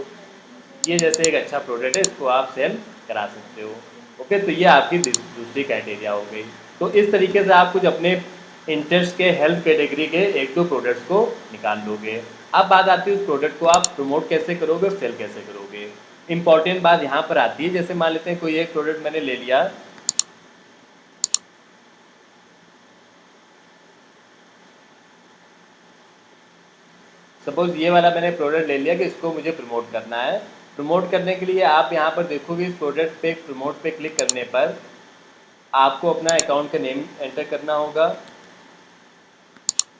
ये जैसे एक अच्छा प्रोडक्ट है, इसको आप सेल करा सकते हो। ओके, तो ये आपकी दूसरी क्राइटेरिया हो गई। तो इस तरीके से आप कुछ अपने इंटरेस्ट के हेल्थ कैटेगरी के एक दो प्रोडक्ट्स को निकाल लोगे। अब बात आती है उस प्रोडक्ट को आप प्रमोट कैसे करोगे और सेल कैसे करोगे। इंपॉर्टेंट बात यहाँ पर आती है, जैसे मान लेते हैं कोई एक प्रोडक्ट मैंने ले लिया, सपोज ये वाला मैंने प्रोडक्ट ले लिया कि इसको मुझे प्रमोट करना है। प्रमोट करने के लिए आप यहाँ पर देखोगे इस प्रोडक्ट पे प्रमोट पे क्लिक करने पर आपको अपना अकाउंट का नेम एंटर करना होगा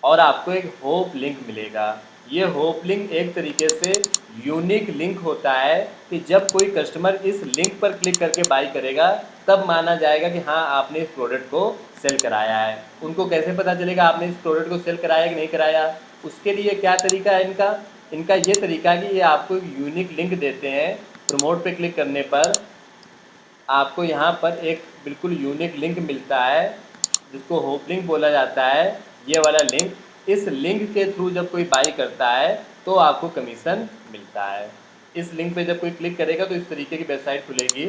और आपको एक होप लिंक मिलेगा। ये होप लिंक एक तरीके से यूनिक लिंक होता है कि जब कोई कस्टमर इस लिंक पर क्लिक करके बाई करेगा तब माना जाएगा कि हाँ आपने इस प्रोडक्ट को सेल कराया है। उनको कैसे पता चलेगा आपने इस प्रोडक्ट को सेल कराया कि नहीं कराया? उसके लिए क्या तरीका है इनका? इनका ये तरीका है कि ये आपको एक यूनिक लिंक देते हैं। प्रमोट पे क्लिक करने पर आपको यहाँ पर एक बिल्कुल यूनिक लिंक मिलता है जिसको होप लिंक बोला जाता है। ये वाला लिंक, इस लिंक के थ्रू जब कोई बाई करता है तो आपको कमीशन मिलता है। इस लिंक पे जब कोई क्लिक करेगा तो इस तरीके की वेबसाइट खुलेगी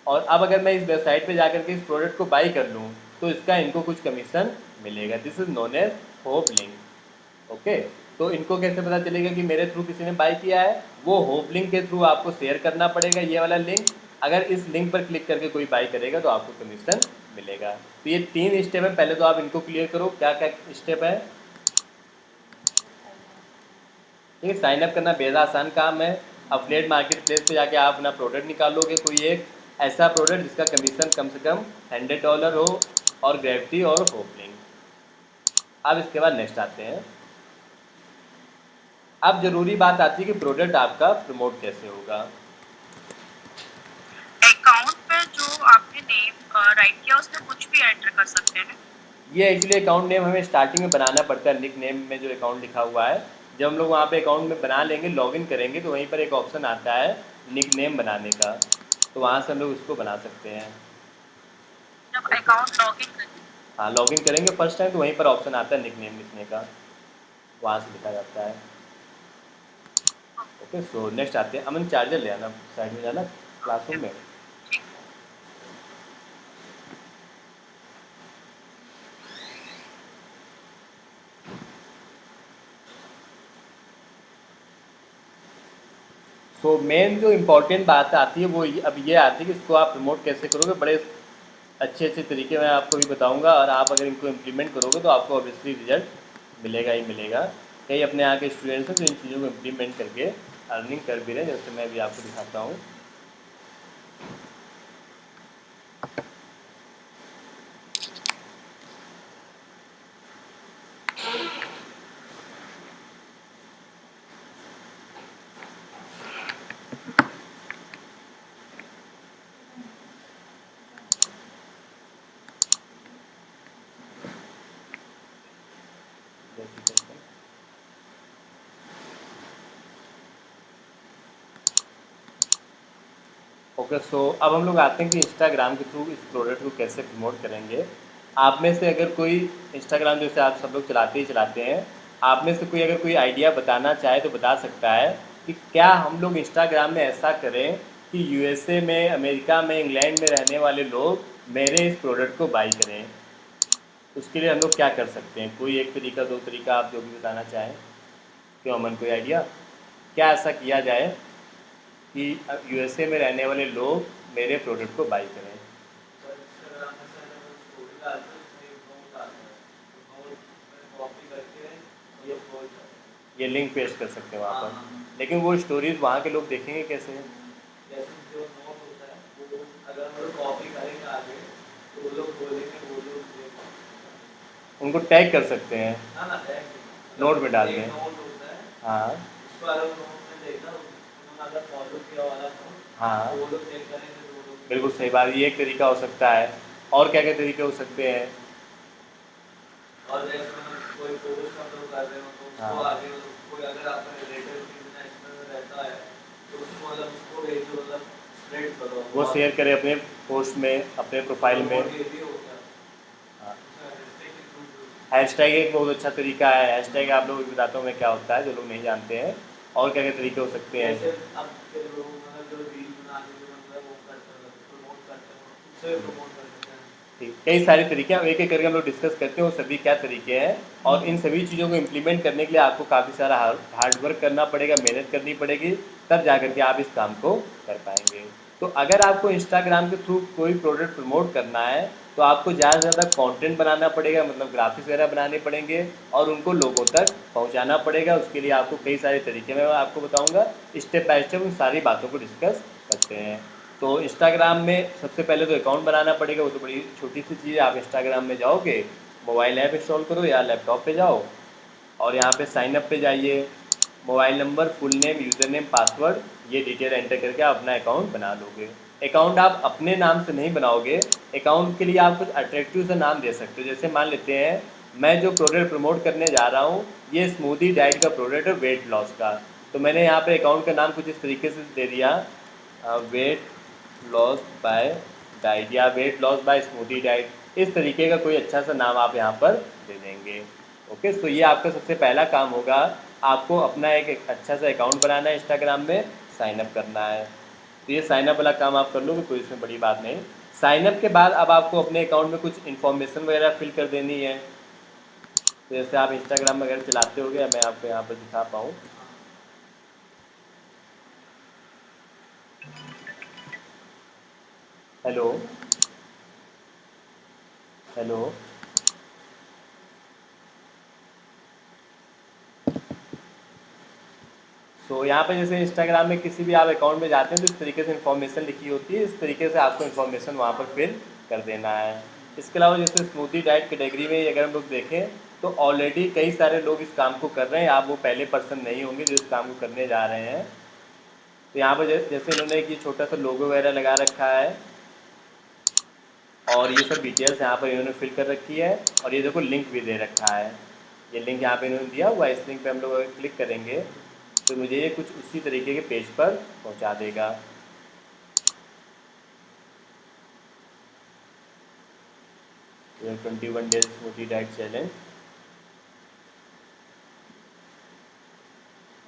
और अब अगर मैं इस वेबसाइट पे जाकर के इस प्रोडक्ट को बाई कर लूँ तो इसका इनको कुछ कमीशन मिलेगा। This is known as hop link. Okay, तो इनको कैसे पता चलेगा कि मेरे थ्रू किसी ने बाई किया है? वो होप लिंक के थ्रू आपको शेयर करना पड़ेगा ये वाला लिंक। अगर इस लिंक पर क्लिक करके कोई बाई करेगा तो आपको कमीशन मिलेगा। तो ये 3 स्टेप है, पहले तो आप इनको क्लियर करो। क्या क्या स्टेप है? ठीक है, साइन अप करना बेहद आसान काम है। अफिलिएट मार्केट प्लेस पे जाके आप अपना प्रोडक्ट निकालोगे, कोई एक ऐसा प्रोडक्ट जिसका कमीशन कम से कम $100 हो और ग्रेविटी और होप लिंक। अब इसके बाद नेक्स्ट आते हैं। अब ज़रूरी बात आती है कि प्रोडक्ट आपका प्रमोट कैसे होगा। अकाउंट पे जो आपने नेम राइट किया उसमें कुछ भी एंटर कर सकते हैं। ये एक्चुअली अकाउंट नेम हमें स्टार्टिंग में बनाना पड़ता है। निक नेम में जो अकाउंट लिखा हुआ है, जब हम लोग वहाँ पे अकाउंट में बना लेंगे, लॉगिन करेंगे तो वहीं पर एक ऑप्शन आता है निक नेम बनाने का, तो वहाँ से हम लोग उसको बना सकते हैं। जब अकाउंट लॉगिन करें, हाँ, लॉगिन करेंगे फर्स्ट टाइम तो वहीं पर ऑप्शन आता है निक नेम लिखने का, वहाँ से लिखा जाता है। ओके, सो नेक्स्ट आते हैं। अमन चार्जर ले आना, साइड में जाना क्लासरूम में। ठीक। सो मेन जो इम्पोर्टेंट बात आती है वो अब ये आती है कि इसको आप प्रमोट कैसे करोगे। बड़े अच्छे अच्छे तरीके मैं आपको भी बताऊंगा और आप अगर इनको इम्प्लीमेंट करोगे तो आपको ऑब्वियसली रिजल्ट मिलेगा ही मिलेगा। कई अपने यहाँ के स्टूडेंट्स हैं जो इन चीज़ों को इम्प्लीमेंट करके अर्निंग कर भी रहे हैं, जैसे मैं भी आपको दिखाता हूँ। ओके, सो अब हम लोग आते हैं कि इंस्टाग्राम के थ्रू इस प्रोडक्ट को कैसे प्रमोट करेंगे। आप में से अगर कोई इंस्टाग्राम जैसे आप सब लोग चलाते ही चलाते हैं, आप में से कोई अगर कोई आइडिया बताना चाहे तो बता सकता है कि क्या हम लोग इंस्टाग्राम में ऐसा करें कि यूएसए में, अमेरिका में, इंग्लैंड में रहने वाले लोग मेरे इस प्रोडक्ट को बाई करें। उसके लिए हम लोग क्या कर सकते हैं? कोई एक तरीका, दो तरीका, आप जो भी बताना चाहें। क्यों अमन, कोई आइडिया? क्या ऐसा किया जाए कि यूएसए में रहने वाले लोग मेरे प्रोडक्ट को बाई करें? ये लिंक पेस्ट कर सकते हैं वहाँ पर, लेकिन वो स्टोरीज वहाँ के लोग देखेंगे कैसे? उनको टैग कर सकते हैं, नोट में डाल दें। हाँ हाँ, बिल्कुल सही बात, ये एक तरीका हो सकता है। और क्या क्या तरीके हो सकते हैं? और जैसे मतलब कोई पोस्ट हम लोग कर रहे हो तो उसको हाँ। आगे मतलब कोई अगर आपका रिलेटिव इंटरनेशनल में रहता है तो उसको मतलब उसको भेजो, मतलब स्प्रेड करो, वो शेयर करें अपने पोस्ट में, अपने प्रोफाइल में। ये भी हो गया। हाँ, उसमें hashtag के through जो- हैशटैग एक बहुत अच्छा तरीका है। हैशटैग आप लोगों को बताता हूँ मैं क्या होता है, जो लोग नहीं जानते हैं। और क्या क्या तरीके हो सकते हैं? जैसे अब के लोग मतलब जो रील बनाने जो मतलब वो करते हैं, प्रमोट करते हैं, उससे प्रमोट कर सकते हैं। ठीक, कई सारे तरीके हैं, एक एक करके हम लोग डिस्कस करते हैं वो सभी क्या तरीके हैं। और इन सभी चीज़ों को इम्प्लीमेंट करने के लिए आपको काफ़ी सारा हार्ड वर्क करना पड़ेगा, मेहनत करनी पड़ेगी, तब जा करके आप इस काम को कर पाएंगे। तो अगर आपको इंस्टाग्राम के थ्रू कोई प्रोडक्ट प्रमोट करना है तो आपको ज़्यादा से ज़्यादा कंटेंट बनाना पड़ेगा, मतलब ग्राफिक्स वगैरह बनाने पड़ेंगे और उनको लोगों तक पहुंचाना पड़ेगा। उसके लिए आपको कई सारे तरीके मैं आपको बताऊंगा, स्टेप बाय स्टेप उन सारी बातों को डिस्कस करते हैं। तो इंस्टाग्राम में सबसे पहले तो अकाउंट बनाना पड़ेगा, वो तो बड़ी छोटी सी चीज़ है। आप इंस्टाग्राम में जाओगे, मोबाइल ऐप इंस्टॉल करो या लैपटॉप पे जाओ और यहाँ पे साइन अप पे जाइए, mobile number, full name, user name, password, ये डिटेल एंटर करके आप अपना अकाउंट बना लोगे। अकाउंट आप अपने नाम से नहीं बनाओगे, अकाउंट के लिए आप कुछ अट्रैक्टिव सा नाम दे सकते हो। जैसे मान लेते हैं मैं जो प्रोडक्ट प्रमोट करने जा रहा हूँ ये स्मूदी डाइट का प्रोडक्ट है, वेट लॉस का। तो मैंने यहाँ पे अकाउंट का नाम कुछ इस तरीके से दे दिया, वेट लॉस बाय डाइट या weight loss by smoothie diet, इस तरीके का कोई अच्छा सा नाम आप यहाँ पर दे देंगे। ओके, सो ये आपका सबसे पहला काम होगा, आपको अपना एक अच्छा सा अकाउंट बनाना है, इंस्टाग्राम में साइन अप करना है। तो ये साइन अप वाला काम आप कर लोगे, कोई इसमें बड़ी बात नहीं। साइन अप के बाद अब आपको अपने अकाउंट में कुछ इन्फॉर्मेशन वगैरह फिल कर देनी है। तो जैसे आप इंस्टाग्राम वगैरह चलाते हो गया, मैं आपको यहाँ पर दिखा पाऊँ। Hello, hello. सो यहाँ पे जैसे इंस्टाग्राम में किसी भी आप अकाउंट में जाते हैं तो इस तरीके से इन्फॉर्मेशन लिखी होती है, इस तरीके से आपको इन्फॉर्मेशन वहाँ पर फिल कर देना है। इसके अलावा जैसे स्मूदी डाइट कैटेगरी में अगर हम लोग देखें तो ऑलरेडी कई सारे लोग इस काम को कर रहे हैं, आप वो पहले पर्सन नहीं होंगे जो इस काम को करने जा रहे हैं। तो यहाँ पर जैसे इन्होंने एक ये छोटा सा लोगो वगैरह लगा रखा है और ये सब डिटेल्स यहाँ पर इन्होंने फिल कर रखी है और ये देखो लिंक भी दे रखा है। ये लिंक यहाँ पे इन्होंने दिया हुआ है, इस लिंक पे हम लोग अगर क्लिक करेंगे तो मुझे ये कुछ उसी तरीके के पेज पर पहुँचा देगा। 21 days smoothie diet challenge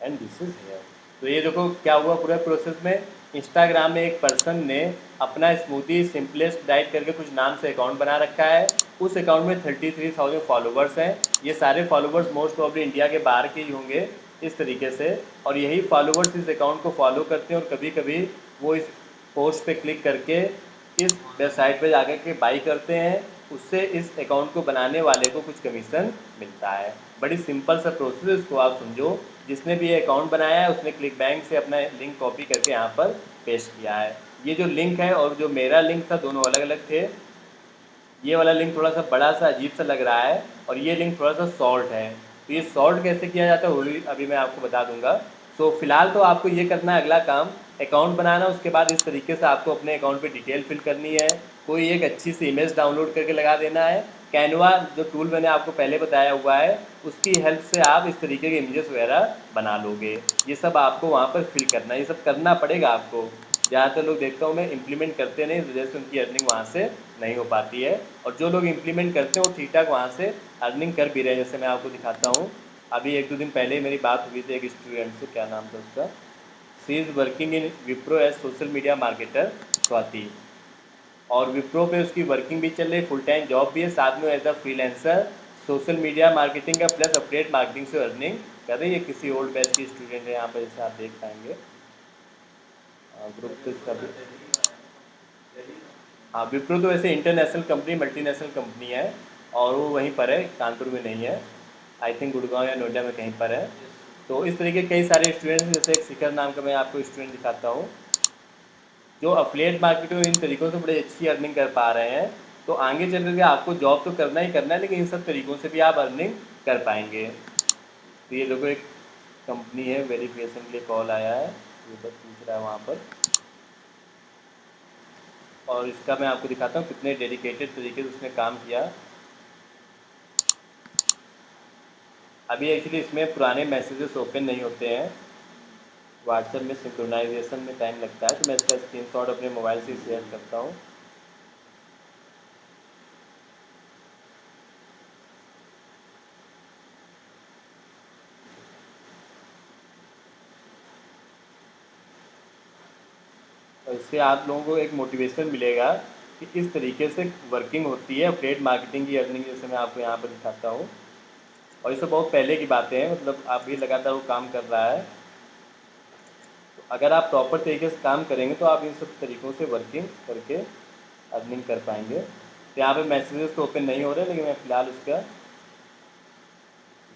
and this is here. तो ये देखो क्या हुआ पूरे प्रोसेस में, इंस्टाग्राम में एक पर्सन ने अपना स्मूदी सिंपलेस्ट डाइट करके कुछ नाम से अकाउंट बना रखा है। उस अकाउंट में 33,000 फॉलोवर्स हैं। ये सारे फॉलोवर्स मोस्ट प्रॉब्ली इंडिया के बाहर के ही होंगे इस तरीके से, और यही फॉलोवर्स इस अकाउंट को फॉलो करते हैं और कभी कभी वो इस पोस्ट पे क्लिक करके इस वेबसाइट पे जाकर के बाई करते हैं, उससे इस अकाउंट को बनाने वाले को कुछ कमीशन मिलता है। बड़ी सिंपल सा प्रोसेस, इसको आप समझो। जिसने भी ये अकाउंट बनाया है उसने क्लिक बैंक से अपना लिंक कॉपी करके यहाँ पर पेस्ट किया है। ये जो लिंक है और जो मेरा लिंक था दोनों अलग अलग थे। ये वाला लिंक थोड़ा सा बड़ा सा अजीब सा लग रहा है और ये लिंक थोड़ा सा शॉर्ट है। तो ये शॉर्ट कैसे किया जाता है वो भी अभी मैं आपको बता दूंगा। सो फिलहाल तो आपको ये करना है अगला काम, अकाउंट बनाना। उसके बाद इस तरीके से आपको अपने अकाउंट पे डिटेल फिल करनी है, कोई एक अच्छी सी इमेज डाउनलोड करके लगा देना है। कैनवा जो टूल मैंने आपको पहले बताया हुआ है उसकी हेल्प से आप इस तरीके के इमेजेस वगैरह बना लोगे। ये सब आपको वहाँ पर फिल करना है, ये सब करना पड़ेगा आपको। ज़्यादातर लोग देखता हूँ मैं इम्प्लीमेंट करते नहीं, इस वजह से उनकी अर्निंग वहाँ से नहीं हो पाती है। और जो लोग इम्प्लीमेंट करते हैं वो ठीक ठाक वहाँ से अर्निंग कर भी रहे हैं। जैसे मैं आपको दिखाता हूँ, अभी 1-2 दिन पहले ही मेरी बात हुई थी एक स्टूडेंट से, क्या नाम था उसका, she is working in Wipro as social media marketer, Swati. और विप्रो पे उसकी वर्किंग भी चल रही, फुल टाइम जॉब भी है, साथ में as a freelancer social media marketing का प्लस अपडेट मार्केटिंग से अर्निंग कर रही है। किसी ओल्ड बैच की स्टूडेंट है यहाँ पर, जैसे आप देख पाएंगे ग्रुप तो इसका भी। हाँ, विप्रो तो वैसे इंटरनेशनल कंपनी, मल्टीनेशनल कंपनी है और वो वहीं पर है, कानपुर में नहीं है, आई थिंक गुड़गांव या नोएडा में कहीं पर है। तो इस तरीके के कई सारे स्टूडेंट्स, जैसे एक शिखर नाम का मैं आपको स्टूडेंट दिखाता हूँ जो अफिलिएट मार्केटिंग इन तरीक़ों से बड़ी अच्छी अर्निंग कर पा रहे हैं। तो आगे चल करके आपको जॉब तो करना ही करना है, लेकिन इन सब तरीक़ों से भी आप अर्निंग कर पाएंगे। तो ये देखो एक कंपनी है, वेरिफिकेशन के लिए कॉल आया है, ये बस पूछ रहा है वहाँ पर, और इसका मैं आपको दिखाता हूँ कितने डेडिकेटेड तरीके से उसने काम किया। अभी एक्चुअली इसमें पुराने मैसेजेस ओपन नहीं होते हैं, व्हाट्सएप में सिंक्रोनाइजेशन में टाइम लगता है, तो मैं इसका स्क्रीनशॉट अपने मोबाइल से शेयर करता हूँ। और इससे आप लोगों को एक मोटिवेशन मिलेगा कि इस तरीके से वर्किंग होती है अफिलिएट मार्केटिंग की अर्निंग, जैसे मैं आपको यहाँ पर दिखाता हूँ। और ये सब बहुत पहले की बातें हैं, मतलब आप भी लगातार वो काम कर रहा है। तो अगर आप प्रॉपर तरीके से काम करेंगे तो आप इन सब तरीक़ों से वर्किंग करके अर्निंग कर पाएंगे। तो यहाँ पे मैसेजेस तो ओपन नहीं हो रहे, लेकिन मैं फ़िलहाल उसका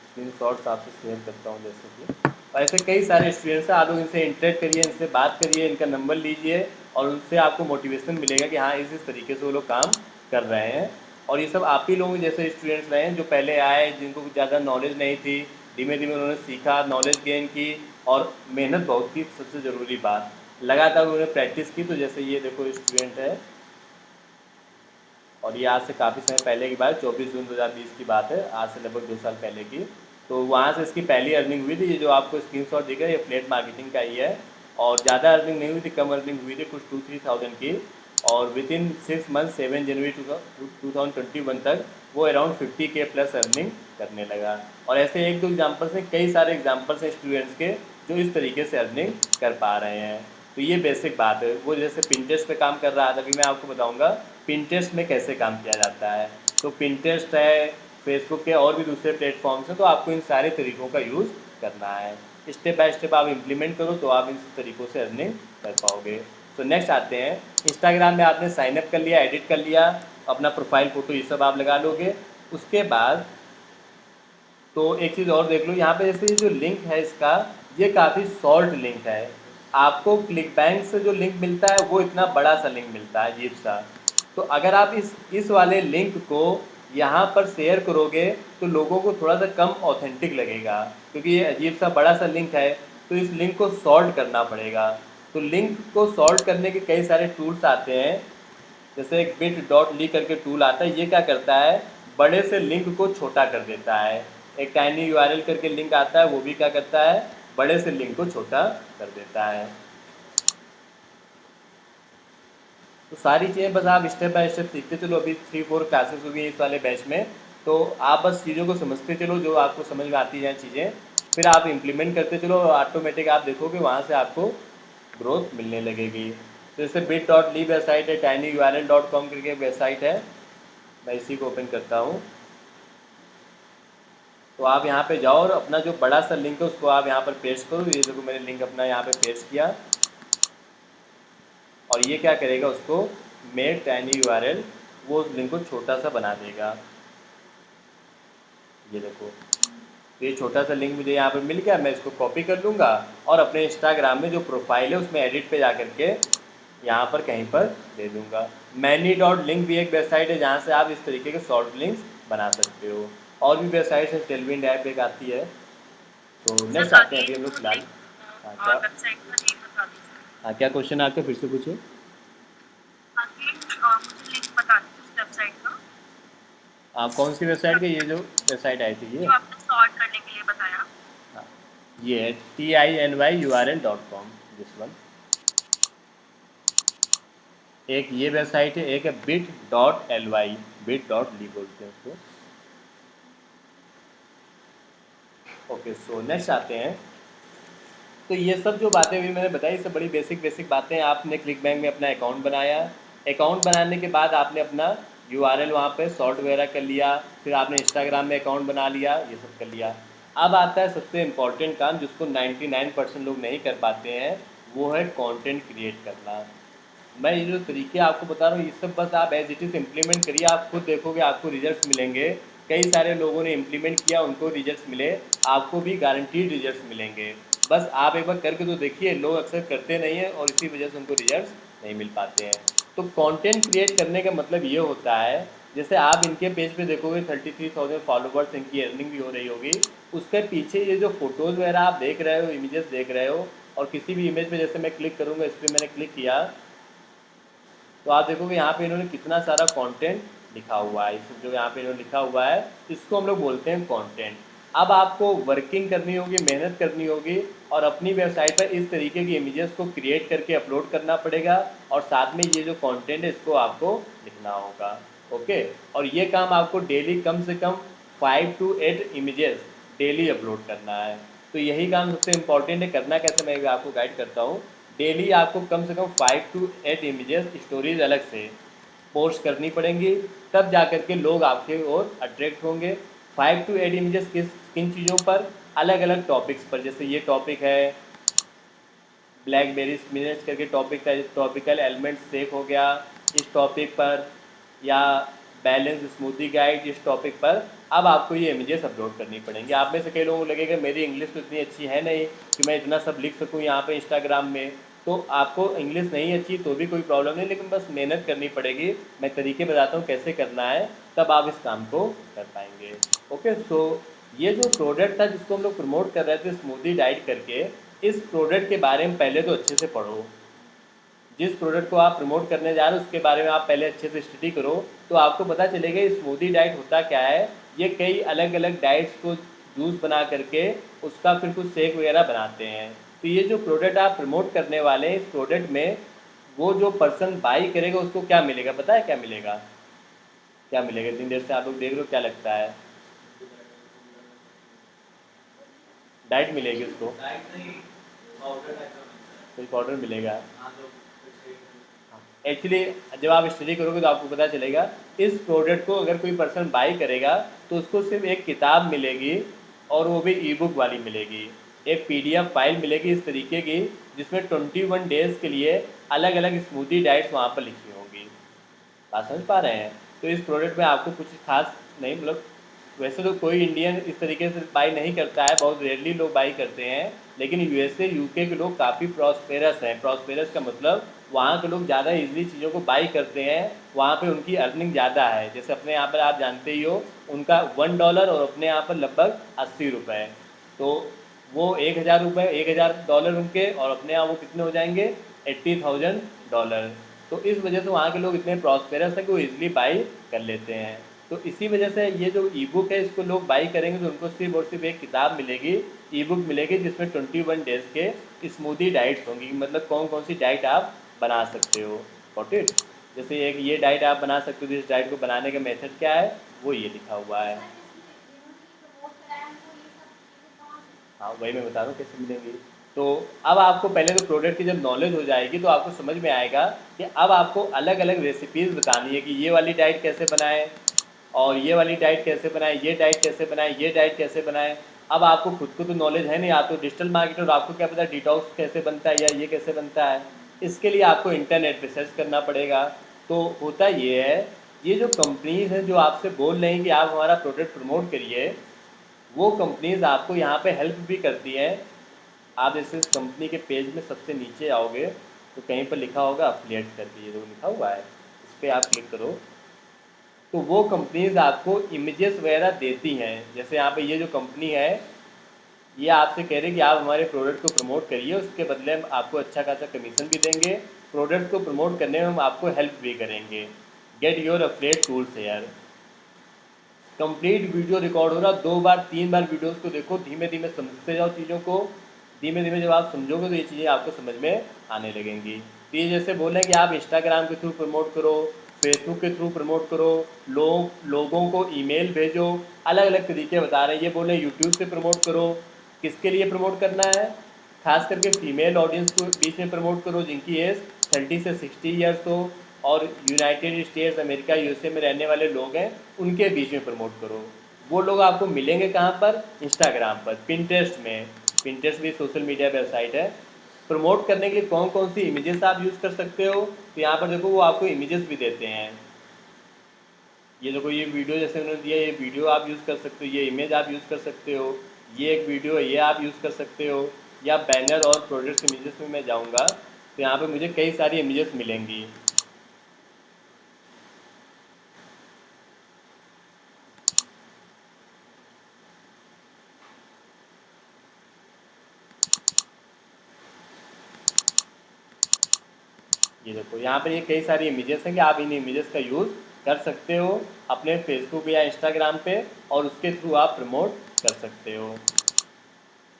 स्क्रीनशॉट्स आपसे शेयर करता हूँ। जैसे कि और ऐसे कई सारे स्टूडेंट्स हैं, आप लोग इनसे इंटरेक्ट करिए, इनसे बात करिए, इनका नंबर लीजिए और उनसे आपको मोटिवेशन मिलेगा कि हाँ इस तरीके से वो लोग काम कर रहे हैं। और ये सब आप ही लोगों जैसे स्टूडेंट्स रहे हैं जो पहले आए, जिनको ज़्यादा नॉलेज नहीं थी, धीमे धीमे उन्होंने सीखा, नॉलेज गेन की और मेहनत बहुत की। सबसे ज़रूरी बात, लगातार उन्होंने प्रैक्टिस की। तो जैसे ये देखो स्टूडेंट है, और ये आज से काफ़ी समय पहले की बात, 24 जून 2020 की बात है, आज से लगभग 2 साल पहले की। तो वहाँ से इसकी पहली अर्निंग हुई थी। ये जो आपको स्क्रीनशॉट दिख रहा है ये अफिलिएट मार्केटिंग का ही है। और ज़्यादा अर्निंग नहीं हुई थी, कम अर्निंग हुई थी, कुछ 2-3 थाउजेंड की। और विद इन 6 मंथ 7 जनवरी 2021 तक वो अराउंड 50K प्लस अर्निंग करने लगा। और ऐसे एक दो एग्जाम्पल्स हैं, कई सारे एग्जाम्पल्स हैं स्टूडेंट्स के जो इस तरीके से अर्निंग कर पा रहे हैं। तो ये बेसिक बात है। वो जैसे पिंटरेस्ट पे काम कर रहा था, अभी मैं आपको बताऊंगा पिंटरेस्ट में कैसे काम किया जाता है। तो पिंटरेस्ट है, फेसबुक के और भी दूसरे प्लेटफॉर्म्स हैं, तो आपको इन सारे तरीक़ों का यूज़ करना है। स्टेप बाय स्टेप आप इम्प्लीमेंट करो तो आप इन तरीक़ों से अर्निंग कर पाओगे। तो नेक्स्ट आते हैं, इंस्टाग्राम में आपने साइनअप कर लिया, एडिट कर लिया, अपना प्रोफाइल फ़ोटो ये सब आप लगा लोगे। उसके बाद तो एक चीज़ और देख लो, यहाँ पे जैसे ये जो लिंक है इसका, ये काफ़ी शॉर्ट लिंक है। आपको क्लिक बैंक से जो लिंक मिलता है वो इतना बड़ा सा लिंक मिलता है, अजीब सा। तो अगर आप इस वाले लिंक को यहाँ पर शेयर करोगे तो लोगों को थोड़ा सा कम ऑथेंटिक लगेगा, क्योंकि ये अजीब सा बड़ा सा लिंक है। तो इस लिंक को सॉर्ट करना पड़ेगा। तो लिंक को सॉर्ट करने के कई सारे टूल्स आते हैं, जैसे एक bit.ly करके टूल आता है। ये क्या करता है, बड़े से लिंक को छोटा कर देता है। एक टाइनी URL करके लिंक आता है, वो भी क्या करता है, बड़े से लिंक को छोटा कर देता है। तो सारी चीज़ें बस आप स्टेप बाय स्टेप सीखते चलो। अभी 3-4 क्लासेस हुई हैं इस वाले बैच में, तो आप बस चीज़ों को समझते चलो, जो आपको समझ में आती जाए चीज़ें, फिर आप इम्प्लीमेंट करते चलो और ऑटोमेटिक आप देखोगे वहाँ से आपको ग्रोथ मिलने लगेगी। तो जैसे bit.ly वेबसाइट है, tinyurl.com करके वेबसाइट है, मैं इसी को ओपन करता हूँ। तो आप यहाँ पे जाओ और अपना जो बड़ा सा लिंक है उसको आप यहाँ पर पेस्ट करो। ये देखो मैंने लिंक अपना यहाँ पे पेस्ट किया, और ये क्या करेगा, उसको मेक टाइनी URL, वो उस लिंक को छोटा सा बना देगा। ये देखो, तो ये छोटा सा लिंक मुझे यहाँ पर मिल गया। मैं इसको कॉपी कर लूँगा और अपने इंस्टाग्राम में जो प्रोफाइल है उसमें एडिट पे जा करके यहाँ पर कहीं पर दे दूँगा। many.link भी एक वेबसाइट है जहाँ से आप इस तरीके के शॉर्ट लिंक्स बना सकते हो। और भी वेबसाइट्स है, टेलविंड ऐप एक आती है। तो नेक्स्ट आते हैं अभी हम लोग फिलहाल। हाँ क्या, वेबसाइट का नेम बता दीजिए। हाँ क्या क्वेश्चन है आपका, फिर से पूछिए। अगेन मुझे लिंक बता दीजिए उस वेबसाइट का, आप कौन सी वेबसाइट का, ये जो वेबसाइट आई थी ये, जो आपने सॉर्ट करने के लिए बताया। हाँ ये है tinyurl.com, दिस वन। एक ये वेबसाइट है, एक है bit.ly, bit.ly बोलते हैं उसको। ओके, सो नेक्स्ट आते हैं। तो ये सब जो बातें भी मैंने बताई, सब बड़ी बेसिक बातें। आपने क्लिक बैंक में अपना अकाउंट बनाया, अकाउंट बनाने के बाद आपने अपना URL वहाँ पे सॉर्ट वगैरह कर लिया, फिर आपने इंस्टाग्राम में अकाउंट बना लिया, ये सब कर लिया। अब आता है सबसे इम्पॉर्टेंट काम, जिसको 99% लोग नहीं कर पाते हैं, वो है कंटेंट क्रिएट करना। मैं ये जो तरीके आपको बता रहा हूँ, ये सब बस आप एज इट इज़ इम्प्लीमेंट करिए, आप खुद देखोगे आपको रिजल्ट्स मिलेंगे। कई सारे लोगों ने इम्प्लीमेंट किया, उनको रिजल्ट्स मिले, आपको भी गारंटीड रिजल्ट्स मिलेंगे। बस आप एक बार करके तो देखिए। लोग अक्सर करते नहीं हैं और इसी वजह से उनको रिजल्ट्स नहीं मिल पाते हैं। तो कंटेंट क्रिएट करने का मतलब ये होता है, जैसे आप इनके पेज पे देखोगे 33,000 फॉलोवर्स, इनकी अर्निंग भी हो रही होगी। उसके पीछे ये जो फोटोज़ वगैरह आप देख रहे हो, इमेजेस देख रहे हो, और किसी भी इमेज पे जैसे मैं क्लिक करूँगा, इस पर मैंने क्लिक किया तो आप देखोगे यहाँ पे इन्होंने कितना सारा कंटेंट लिखा हुआ है। इस जो यहाँ पे इन्होंने लिखा हुआ है, इसको हम लोग बोलते हैं कंटेंट। अब आपको वर्किंग करनी होगी, मेहनत करनी होगी, और अपनी वेबसाइट पर इस तरीके की इमेजेस को क्रिएट करके अपलोड करना पड़ेगा, और साथ में ये जो कंटेंट है इसको आपको लिखना होगा। ओके, और ये काम आपको डेली कम से कम 5 to 8 इमेजेस डेली अपलोड करना है। तो यही काम सबसे इम्पॉर्टेंट है। करना कैसे, मैं भी आपको गाइड करता हूँ। डेली आपको कम से कम 5 to 8 इमेजेस, स्टोरीज अलग से, पोस्ट करनी पड़ेंगी, तब जा कर के लोग आपके ओर अट्रैक्ट होंगे। 5 to 8 इमेजेस किन चीज़ों पर, अलग अलग टॉपिक्स पर, जैसे ये टॉपिक है ब्लैकबेरी स्पिनच करके टॉपिक का, टॉपिकल एलिमेंट शेक हो गया इस टॉपिक पर, या बैलेंस स्मूथी गाइड इस टॉपिक पर। अब आपको ये इमेजेस अपलोड करनी पड़ेंगी। आप में से कई लोगों को लगेगा मेरी इंग्लिश तो इतनी अच्छी है नहीं कि मैं इतना सब लिख सकूँ यहाँ पे इंस्टाग्राम में। तो आपको इंग्लिश नहीं अच्छी तो भी कोई प्रॉब्लम नहीं, लेकिन बस मेहनत करनी पड़ेगी। मैं तरीके बताता हूँ कैसे करना है, तब आप इस काम को कर पाएंगे। ओके, सो ये जो प्रोडक्ट था जिसको हम लोग प्रमोट कर रहे थे स्मूदी डाइट करके, इस प्रोडक्ट के बारे में पहले तो अच्छे से पढ़ो। जिस प्रोडक्ट को आप प्रमोट करने जा रहे हो उसके बारे में आप पहले अच्छे से स्टडी करो, तो आपको पता चलेगा स्मूदी डाइट होता क्या है। ये कई अलग अलग डाइट्स को जूस बना करके उसका फिर कुछ शेक वगैरह बनाते हैं। तो ये जो प्रोडक्ट आप प्रमोट करने वाले हैं, इस प्रोडक्ट में वो जो पर्सन बाई करेगा उसको क्या मिलेगा, पता है क्या मिलेगा? क्या मिलेगा? इतनी देर से आप लोग देख रहे हो, क्या लगता है? डाइट मिलेगी उसको, डाइट नहीं, पाउडर टाइप का मिलता है। कोई पाउडर मिलेगा। हाँ, तो कुछ एक एक्चुअली जब आप स्टडी करोगे तो आपको पता चलेगा इस प्रोडक्ट को अगर कोई पर्सन बाई करेगा तो उसको सिर्फ एक किताब मिलेगी, और वो भी ई बुक वाली मिलेगी। एक PDF फाइल मिलेगी इस तरीके की, जिसमें 21 डेज़ के लिए अलग अलग स्मूदी डाइट्स वहाँ पर लिखी होंगी। बात समझ पा रहे हैं? तो इस प्रोडक्ट में आपको कुछ खास नहीं, मतलब वैसे तो कोई इंडियन इस तरीके से बाई नहीं करता है, बहुत रेयरली लोग बाई करते हैं, लेकिन USA UK के लोग काफ़ी प्रॉस्पेरस हैं। प्रॉस्पेरस का मतलब वहाँ के लोग ज़्यादा इजीली चीज़ों को बाई करते हैं, वहाँ पे उनकी अर्निंग ज़्यादा है। जैसे अपने यहाँ पर आप जानते ही हो, उनका $1 और अपने यहाँ पर लगभग 80 रुपये। तो वो 1000 रुपये, $1000 उनके, और अपने यहाँ वो कितने हो जाएंगे? $80,000। तो इस वजह से वहाँ के लोग इतने प्रॉस्पेरस हैं कि वो इजीली बाई कर लेते हैं। तो इसी वजह से ये जो ई बुक है इसको लोग बाई करेंगे तो उनको सिर्फ और सिर्फ एक किताब मिलेगी, ई बुक मिलेगी, जिसमें 21 डेज़ के स्मूदी डाइट्स होंगी। मतलब कौन कौन सी डाइट आप बना सकते हो। Got it? जैसे एक ये डाइट आप बना सकते हो, तो इस डाइट को बनाने का मेथड क्या है वो ये लिखा हुआ है। हाँ, वही मैं बता रहा हूँ कैसे मिलेंगी। तो अब आपको पहले तो प्रोडक्ट की जब नॉलेज हो जाएगी तो आपको समझ में आएगा कि अब आपको अलग अलग रेसिपीज़ बतानी है कि ये वाली डाइट कैसे बनाएं, और ये वाली डाइट कैसे बनाएं, ये डाइट कैसे बनाएं, ये डाइट कैसे बनाएं। अब आपको खुद को तो नॉलेज है नहीं, आप तो डिजिटल मार्केटर, आपको क्या पता डिटॉक्स कैसे बनता है या ये कैसे बनता है। इसके लिए आपको इंटरनेट पे सर्च करना पड़ेगा। तो होता ये है, ये जो कंपनीज हैं जो आपसे बोल रही हैं कि आप हमारा प्रोडक्ट प्रमोट करिए, वो कंपनीज आपको यहाँ पे हेल्प भी करती हैं। आप जैसे इस कंपनी के पेज में सबसे नीचे आओगे तो कहीं पर लिखा होगा अफिलिएट्स करके, ये जो लिखा हुआ है इस पर आप क्लिक करो, तो वो कंपनीज आपको इमेजेस वगैरह देती हैं। जैसे यहाँ पे ये जो कंपनी है, ये आपसे कह रहे हैं कि आप हमारे प्रोडक्ट को प्रमोट करिए, उसके बदले हम आपको अच्छा खासा कमीशन भी देंगे, प्रोडक्ट को प्रमोट करने में हम आपको हेल्प भी करेंगे। Get your affiliate tools here. Complete video record हो रहा, 2 बार 3 बार वीडियोस को देखो, धीमे धीमे समझते जाओ चीज़ों को। धीमे धीमे जब आप समझोगे तो ये चीज़ें आपको समझ में आने लगेंगी। तो ये जैसे बोल रहे हैं कि आप इंस्टाग्राम के थ्रू प्रमोट करो, फेसबुक के थ्रू प्रमोट करो, लोगों को ईमेल भेजो, अलग अलग तरीके बता रहे हैं। ये बोल रहे हैं यूट्यूब से प्रमोट करो। किसके लिए प्रमोट करना है? खास करके फीमेल ऑडियंस को बीच में प्रमोट करो जिनकी एज 30 से 60 ईयर्स हो, और यूनाइटेड स्टेट्स अमेरिका USA में रहने वाले लोग हैं उनके बीच में प्रमोट करो। वो लोग आपको मिलेंगे कहाँ पर? इंस्टाग्राम पर, पिंटरेस्ट में। पिंटरेस्ट भी सोशल मीडिया वेबसाइट है। प्रमोट करने के लिए कौन कौन सी इमेजेस आप यूज़ कर सकते हो, तो यहाँ पर देखो वो आपको इमेजेस भी देते हैं। ये देखो, ये वीडियो जैसे उन्होंने दिया, ये वीडियो आप यूज़ कर सकते हो, ये इमेज आप यूज़ कर सकते हो, ये एक वीडियो है ये आप यूज़ कर सकते हो, या बैनर और प्रोडक्ट इमेजेस में मैं जाऊँगा तो यहाँ पे मुझे कई सारी इमेजेस मिलेंगी। ये देखो यहाँ पर ये कई सारी इमेजेस हैं कि आप इन इमेजेस का यूज़ कर सकते हो अपने फेसबुक या इंस्टाग्राम पे, और उसके थ्रू आप प्रमोट कर सकते हो।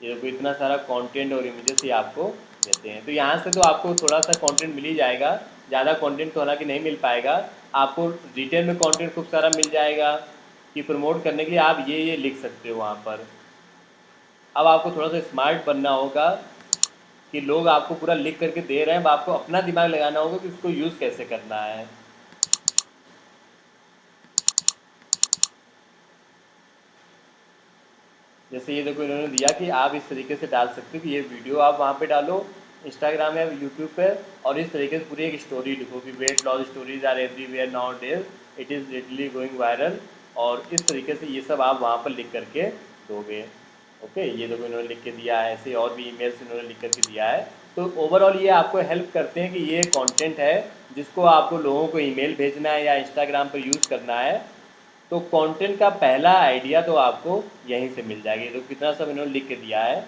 ये देखो इतना सारा कंटेंट और इमेजेस ही आपको देते हैं। तो यहाँ से तो आपको थोड़ा सा कंटेंट मिल ही जाएगा, ज़्यादा कंटेंट तो हालांकि नहीं मिल पाएगा। आपको डिटेल में कंटेंट खूब सारा मिल जाएगा कि प्रमोट करने के लिए आप ये लिख सकते हो वहाँ पर। अब आपको थोड़ा सा स्मार्ट बनना होगा कि लोग आपको पूरा लिख करके दे रहे हैं, अब आपको अपना दिमाग लगाना होगा कि उसको यूज़ कैसे करना है। जैसे ये देखो इन्होंने दिया कि आप इस तरीके से डाल सकते हो कि ये वीडियो आप वहाँ पे डालो इंस्टाग्राम या यूट्यूब पे, और इस तरीके से पूरी एक स्टोरी लिखो कि weight loss stories are everywhere nowadays, it is literally going viral, और इस तरीके से ये सब आप वहाँ पर लिख करके दोगे। ओके, ये देखो इन्होंने लिख के दिया है, ऐसे और भी ईमेल्स इन्होंने लिख करके दिया है। तो ओवरऑल ये आपको हेल्प करते हैं कि ये कंटेंट है जिसको आपको लोगों को ईमेल भेजना है या इंस्टाग्राम पर यूज़ करना है, तो कंटेंट का पहला आइडिया तो आपको यहीं से मिल जाएगी। तो कितना सब इन्होंने लिख के दिया है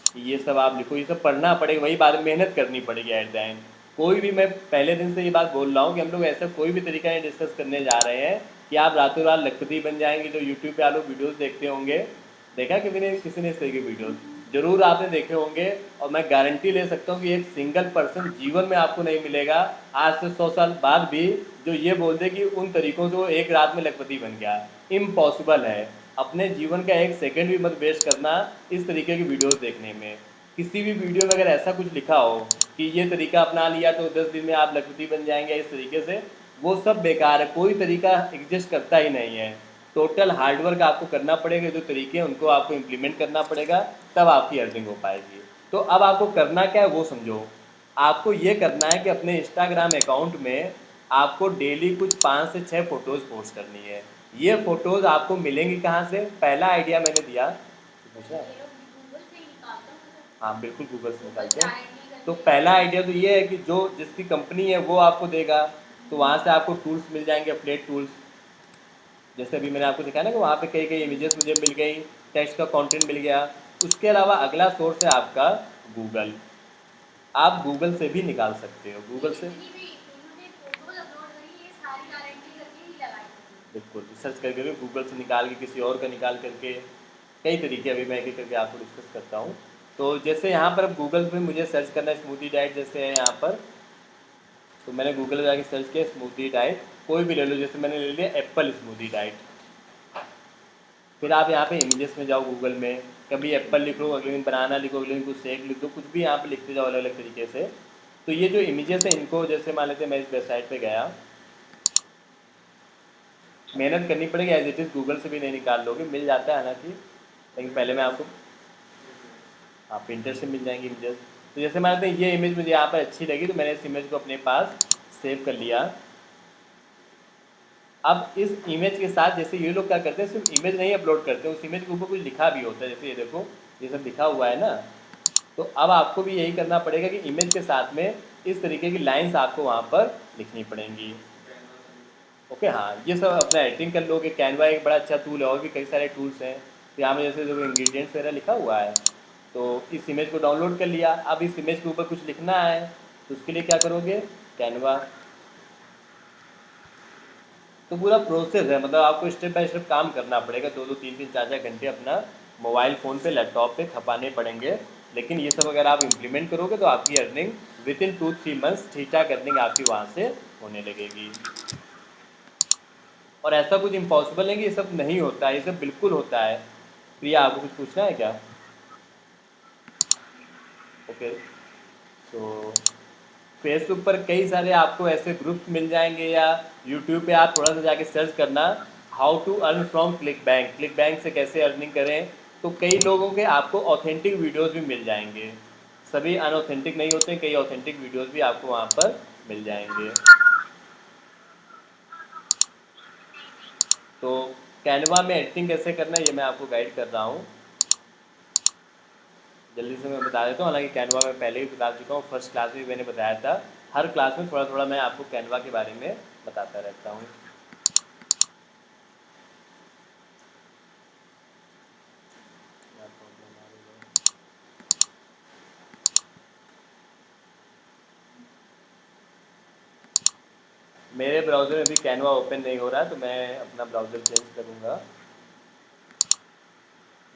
कि ये सब आप लिखो, ये सब पढ़ना पड़ेगा, वही बात मेहनत करनी पड़ेगी एट द एंड। कोई भी, मैं पहले दिन से ये बात बोल रहा हूँ कि हम लोग ऐसा कोई भी तरीका नहीं डिस्कस करने जा रहे हैं कि आप रातों रात लखपति बन जाएंगे। तो यूट्यूब पे आप लोग वीडियोज़ देखते होंगे, देखा किसी ने इस तरह के वीडियोज़ जरूर आपने देखे होंगे, और मैं गारंटी ले सकता हूँ कि एक सिंगल पर्सन जीवन में आपको नहीं मिलेगा आज से 100 साल बाद भी जो ये बोल दे कि उन तरीकों से वो एक रात में लखपति बन गया। इम्पॉसिबल है। अपने जीवन का एक सेकंड भी मत वेस्ट करना इस तरीके की वीडियोस देखने में। किसी भी वीडियो में अगर ऐसा कुछ लिखा हो कि ये तरीका अपना लिया तो 10 दिन में आप लखपति बन जाएंगे इस तरीके से, वो सब बेकार है, कोई तरीका एग्जिस्ट करता ही नहीं है। टोटल हार्डवर्क आपको करना पड़ेगा, जो तरीके हैं उनको आपको इम्प्लीमेंट करना पड़ेगा, तब आपकी अर्निंग हो पाएगी। तो अब आपको करना क्या है वो समझो। आपको ये करना है कि अपने इंस्टाग्राम अकाउंट में आपको डेली कुछ 5 से 6 फ़ोटोज़ पोस्ट करनी है। ये फ़ोटोज़ आपको मिलेंगी कहाँ से? पहला आइडिया मैंने दिया, अच्छा, हाँ बिल्कुल गूगल से निकालते हैं। तो पहला आइडिया तो ये है कि जो जिसकी कंपनी है वो आपको देगा, तो वहाँ से आपको टूल्स मिल जाएंगे, अपडेट टूल्स। जैसे अभी मैंने आपको दिखाया ना कि वहाँ पे कई कई इमेजेस मुझे मिल गई, टेक्स्ट का कंटेंट मिल गया। उसके अलावा अगला सोर्स है आपका गूगल। आप गूगल से भी निकाल सकते हो, गूगल से बिल्कुल रिसर्च करके गूगल से निकाल के किसी और का निकाल करके, कई तरीके अभी मैं एक एक करके आपको डिस्कस करता हूँ। तो जैसे यहाँ पर अब गूगल पे मुझे सर्च करना है स्मूदी डाइट, जैसे है यहाँ पर, तो मैंने गूगल में जाके सर्च किया स्मूदी डाइट, कोई भी ले लो, जैसे मैंने ले लिया एप्पल स्मूदी डाइट। फिर आप यहाँ पे इमेजेस में जाओ गूगल में, कभी एप्पल लिख लो, अगले दिन बनाना लिखो, अगले दिन कुछ शेक लिख दो, कुछ भी यहाँ पे लिखते जाओ अलग अलग तरीके से। तो ये जो इमेजेस हैं इनको, जैसे मान लेते हैं मैं इस वेबसाइट पे गया, मेहनत करनी पड़ेगी, एज इट इज़ गूगल से भी नहीं निकाल लोगे, मिल जाता है हालांकि, लेकिन पहले मैं आपको, हाँ पिंटरेस्ट से मिल जाएंगी इमेजेस। तो जैसे मान लेते हैं ये इमेज मुझे यहाँ पर अच्छी लगी, तो मैंने इस इमेज को अपने पास सेव कर लिया। अब इस इमेज के साथ जैसे ये लोग क्या करते हैं, सिर्फ इमेज नहीं अपलोड करते हैं, उस इमेज के ऊपर कुछ लिखा भी होता है, जैसे ये देखो ये सब लिखा हुआ है ना। तो अब आपको भी यही करना पड़ेगा कि इमेज के साथ में इस तरीके की लाइंस आपको वहाँ पर लिखनी पड़ेंगी। ओके, हाँ ये सब अपना एडिटिंग कर लोगे। कैनवा एक बड़ा अच्छा टूल है, और भी कई सारे टूल्स हैं। तो यहाँ में जैसे जो इंग्रेडिएंट्स वगैरह लिखा हुआ है, तो इस इमेज को डाउनलोड कर लिया। अब इस इमेज के ऊपर कुछ लिखना है, तो उसके लिए क्या करोगे, कैनवा। तो पूरा प्रोसेस है, मतलब आपको स्टेप बाय स्टेप काम करना पड़ेगा, 2-2 3-3 4-4 घंटे अपना मोबाइल फ़ोन पे लैपटॉप पे खपाने पड़ेंगे। लेकिन ये सब अगर आप इम्प्लीमेंट करोगे तो आपकी अर्निंग विद इन 2-3 मंथ्स ठीक ठाक अर्निंग आपकी वहाँ से होने लगेगी। और ऐसा कुछ इम्पॉसिबल है कि ये सब नहीं होता है, ये सब बिल्कुल होता है। प्रिया आपको कुछ पूछना है क्या? ओके, तो फेसबुक पर कई सारे आपको ऐसे ग्रुप्स मिल जाएंगे, या यूट्यूब पे आप थोड़ा सा जाके सर्च करना how to earn from ClickBank, ClickBank से कैसे अर्निंग करें। तो कई लोगों के आपको ऑथेंटिक वीडियोस भी मिल जाएंगे, सभी अनऑथेंटिक नहीं होते, कई ऑथेंटिक वीडियोस भी आपको वहाँ पर मिल जाएंगे। तो कैनवा में एडिटिंग कैसे करना है ये मैं आपको गाइड कर रहा हूँ, जल्दी से मैं बता देता हूँ। हालांकि कैनवा में पहले ही बता चुका हूँ, फर्स्ट क्लास में भी मैंने बताया था। हर क्लास में थोड़ा थोड़ा मैं आपको कैनवा के बारे में बताता रहता हूँ। मेरे ब्राउज़र में भी कैनवा ओपन नहीं हो रहा है, तो मैं अपना ब्राउज़र चेंज करूँगा।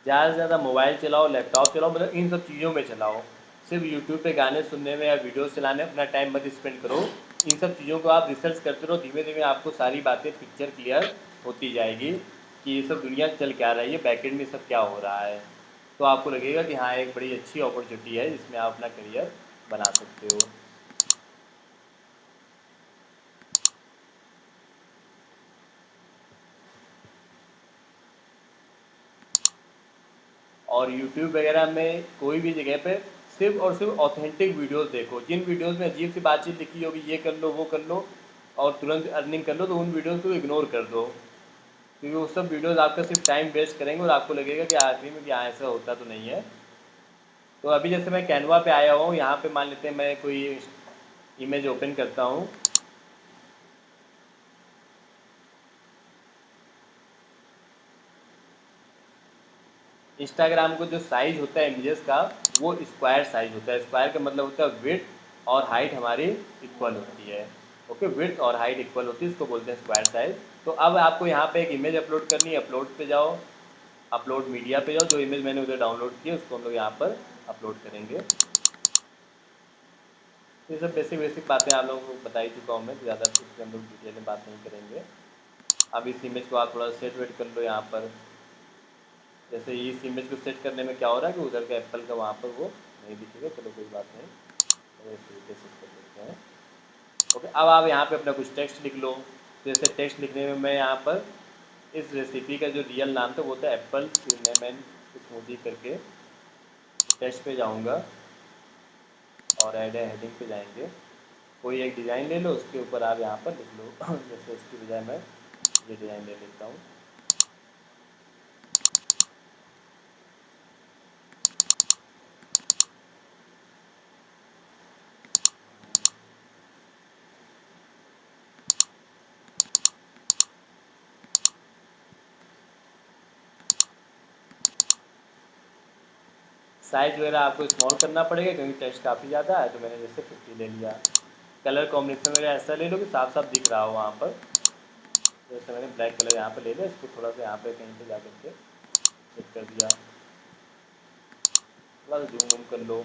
ज़्यादा से ज़्यादा मोबाइल चलाओ, लैपटॉप चलाओ, मतलब इन सब चीज़ों में चलाओ। सिर्फ यूट्यूब पे गाने सुनने में या वीडियोस चलाने में अपना टाइम मत स्पेंड करो। इन सब चीज़ों को आप रिसर्च करते रहो, धीमे धीमे आपको सारी बातें पिक्चर क्लियर होती जाएगी कि ये सब दुनिया चल क्या रही है, बैकेंड में सब क्या हो रहा है। तो आपको लगेगा कि हाँ एक बड़ी अच्छी अपॉर्चुनिटी है जिसमें आप अपना करियर बना सकते हो। और यूट्यूब वगैरह में कोई भी जगह पे सिर्फ और सिर्फ ऑथेंटिक वीडियोस देखो। जिन वीडियोस में अजीब सी बातचीत लिखी होगी, ये कर लो वो कर लो और तुरंत अर्निंग कर लो, तो उन वीडियोस को इग्नोर कर दो, क्योंकि वो सब वीडियोस आपका सिर्फ टाइम वेस्ट करेंगे और आपको लगेगा कि आखिरी में कि हाँ ऐसा होता तो नहीं है। तो अभी जैसे मैं कैनवा पे आया हूँ, यहाँ पे मान लेते हैं मैं कोई इमेज ओपन करता हूँ। इंस्टाग्राम को जो साइज़ होता है इमेजेस का, वो स्क्वायर साइज़ होता है। स्क्वायर का मतलब होता है विड्थ और हाइट हमारी इक्वल होती है। ओके, विड्थ और हाइट इक्वल होती है, इसको बोलते हैं स्क्वायर साइज़। तो अब आपको यहाँ पे एक इमेज अपलोड करनी है, अपलोड पे जाओ, अपलोड मीडिया पे जाओ, जो इमेज मैंने उधर डाउनलोड की है उसको हम लोग यहाँ पर अपलोड करेंगे। ये सब बेसिक बेसिक बातें आप लोगों को बता ही चुका हूँ मैं, तो ज़्यादा इस पर हम लोग डिटेल में बात नहीं करेंगे। अब इस इमेज को आप थोड़ा सेट वेट कर लो यहाँ पर। जैसे इस इमेज को सेट करने में क्या हो रहा है कि उधर का एप्पल का वहाँ पर वो नहीं दिखेगा, चलो कोई बात नहीं, तो इस तरीके से सेट कर देते हैं। ओके, अब आप यहाँ पे अपना कुछ टेक्स्ट लिख लो। जैसे टेक्स्ट लिखने में मैं यहाँ पर इस रेसिपी का जो रियल नाम था वो था एप्पल सिनेमन स्मूदी करके। टेक्स्ट पे जाऊँगा और ऐड है हेडिंग पे जाएंगे, कोई एक डिज़ाइन ले लो, उसके ऊपर आप यहाँ पर लिख लो। जैसे इसकी बजाय मैं ये डिज़ाइन ले लेता हूँ। साइज़ वगैरह आपको स्मॉल करना पड़ेगा क्योंकि टेक्स्ट काफ़ी ज़्यादा है, तो मैंने जैसे 50 ले लिया। कलर कॉम्बिनेशन वगैरह ऐसा ले लो कि साफ साफ दिख रहा हो वहाँ पर। जैसे मैंने ब्लैक कलर यहाँ पर ले लिया, इसको थोड़ा सा यहाँ पे कहीं पे जा करके सेट कर दिया, थोड़ा सा जूम वूम कर लो।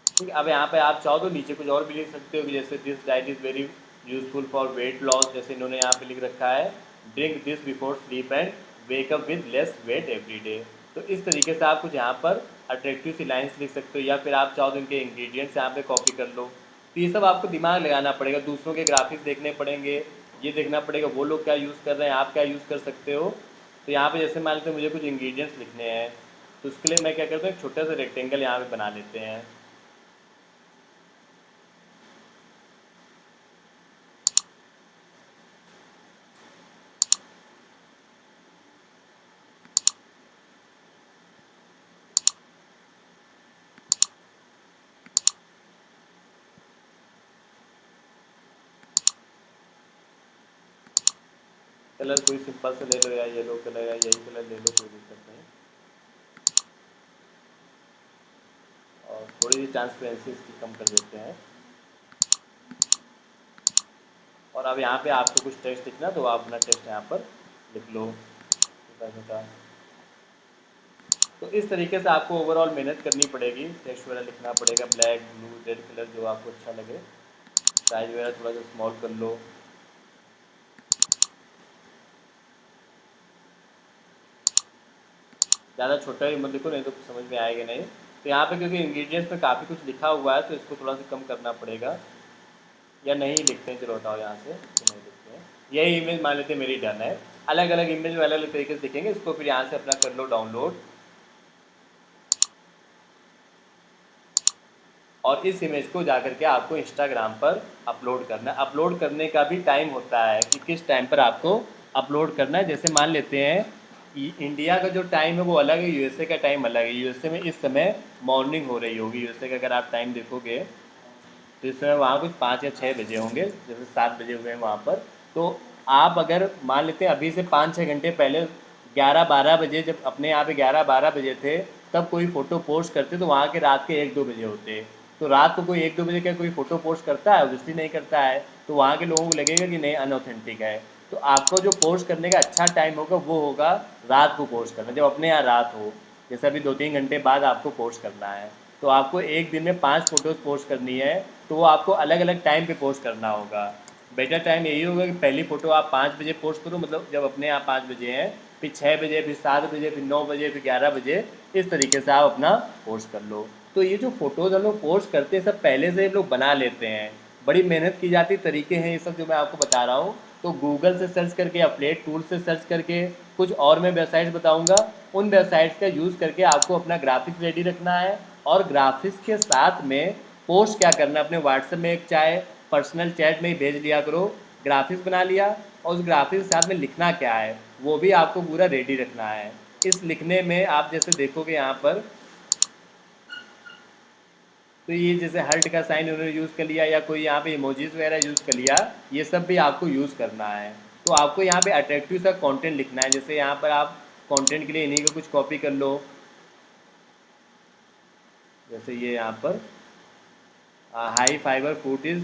ठीक है, अब यहाँ पे आप चाहो तो नीचे कुछ और भी लिख सकते हो कि जैसे this diet is very useful for weight loss, जैसे इन्होंने यहाँ पे लिख रखा है drink this before sleep and wake up with less weight every day. तो इस तरीके से आप कुछ यहाँ पर अट्रैक्टिव सी लाइन्स लिख सकते हो, या फिर आप चाहो तो इनके इंग्रेडिएंट्स यहाँ पे कॉपी कर लो। तो ये सब आपको दिमाग लगाना पड़ेगा, दूसरों के ग्राफिक्स देखने पड़ेंगे, ये देखना पड़ेगा वो लोग क्या यूज़ कर रहे हैं, आप क्या यूज़ कर सकते हो। तो यहाँ पे जैसे मान लेते हैं मुझे कुछ इंग्रेडिएंट्स लिखने हैं, तो उसके लिए मैं क्या करता हूँ, एक छोटा सा रेक्टेंगल यहाँ पे बना लेते हैं। कलर कोई सिंपल से ले लो, या येलो कलर या यही कलर ले लो, कोई दिक्कत नहीं। और थोड़ी सी ट्रांसपेरेंसी इसकी कम कर देते हैं। और अब यहाँ पे आपको कुछ टेक्स्ट लिखना, तो आप अपना टेक्स्ट यहाँ पर लिख लो छोटा छोटा। तो इस तरीके से आपको ओवरऑल मेहनत करनी पड़ेगी, टेक्स्ट वगैरह लिखना पड़ेगा, ब्लैक ब्लू रेड कलर जो आपको अच्छा लगे। साइज वगैरह थोड़ा सा स्मॉल कर लो। ज़्यादा छोटा ही मत लिखो, नहीं तो समझ में आएगा नहीं। तो यहाँ पे क्योंकि इंग्रेडिएंट्स में काफ़ी कुछ लिखा हुआ है, तो इसको थोड़ा सा कम करना पड़ेगा, या नहीं लिखते हैं, चलो हटाओ यहाँ से, तो नहीं लिखते हैं। यही इमेज मान लेते हैं मेरी डन है। अलग अलग इमेज में अलग अलग तरीके से दिखेंगे, इसको फिर यहाँ से अपना कर लो डाउनलोड। और इस इमेज को जाकर के आपको इंस्टाग्राम पर अपलोड करना है। अपलोड करने का भी टाइम होता है कि किस टाइम पर आपको अपलोड करना है। जैसे मान लेते हैं इंडिया का जो टाइम है वो अलग है, यूएसए का टाइम अलग है। यूएसए में इस समय मॉर्निंग हो रही होगी, यूएसए का अगर आप टाइम देखोगे तो इस समय वहाँ कुछ 5 या 6 बजे होंगे, जैसे 7 बजे हुए हैं वहाँ पर। तो आप अगर मान लेते हैं अभी से 5-6 घंटे पहले 11-12 बजे, जब अपने यहाँ पे 11-12 बजे थे, तब कोई फ़ोटो पोस्ट करते तो वहाँ के रात के 1-2 बजे होते। तो रात को कोई 1-2 बजे का कोई फ़ोटो पोस्ट करता है? ऑब्वियसली नहीं करता है। तो वहाँ के लोगों को लगेगा कि नहीं, अनऑथेंटिक है। तो आपको जो पोस्ट करने का अच्छा टाइम होगा वो होगा रात को पोस्ट करना, जब अपने यहाँ रात हो। जैसे अभी 2-3 घंटे बाद आपको पोस्ट करना है, तो आपको एक दिन में 5 फ़ोटोज़ पोस्ट करनी है, तो वो आपको अलग अलग टाइम पे पोस्ट करना होगा। बेटर टाइम यही होगा कि पहली फ़ोटो आप 5 बजे पोस्ट करो, मतलब जब अपने यहाँ 5 बजे हैं, फिर 6 बजे, फिर 7 बजे, फिर 9 बजे, फिर 11 बजे, इस तरीके से आप अपना पोस्ट कर लो। तो ये जो फ़ोटोज़ हम लोग पोस्ट करते हैं सब पहले से हम लोग बना लेते हैं, बड़ी मेहनत की जाती तरीके हैं ये सब जो मैं आपको बता रहा हूँ। तो गूगल से सर्च करके या प्लेट टूल से सर्च करके कुछ और मैं वेबसाइट्स बताऊंगा, उन वेबसाइट्स का यूज़ करके आपको अपना ग्राफिक्स रेडी रखना है। और ग्राफिक्स के साथ में पोस्ट क्या करना है, अपने व्हाट्सएप में एक चाहे पर्सनल चैट में ही भेज लिया करो, ग्राफिक्स बना लिया, और उस ग्राफिक्स के साथ में लिखना क्या है वो भी आपको पूरा रेडी रखना है। इस लिखने में आप जैसे देखोगे यहाँ पर, तो ये जैसे हर्ट का साइन उन्होंने यूज़ कर लिया, या कोई यहाँ पे इमोजीज वगैरह यूज़ कर लिया, ये सब भी आपको यूज़ करना है। तो आपको यहाँ पे अट्रैक्टिव सा कंटेंट लिखना है। जैसे यहाँ पर आप कंटेंट के लिए इन्हीं को कुछ कॉपी कर लो, जैसे ये यहाँ पर high fibre food is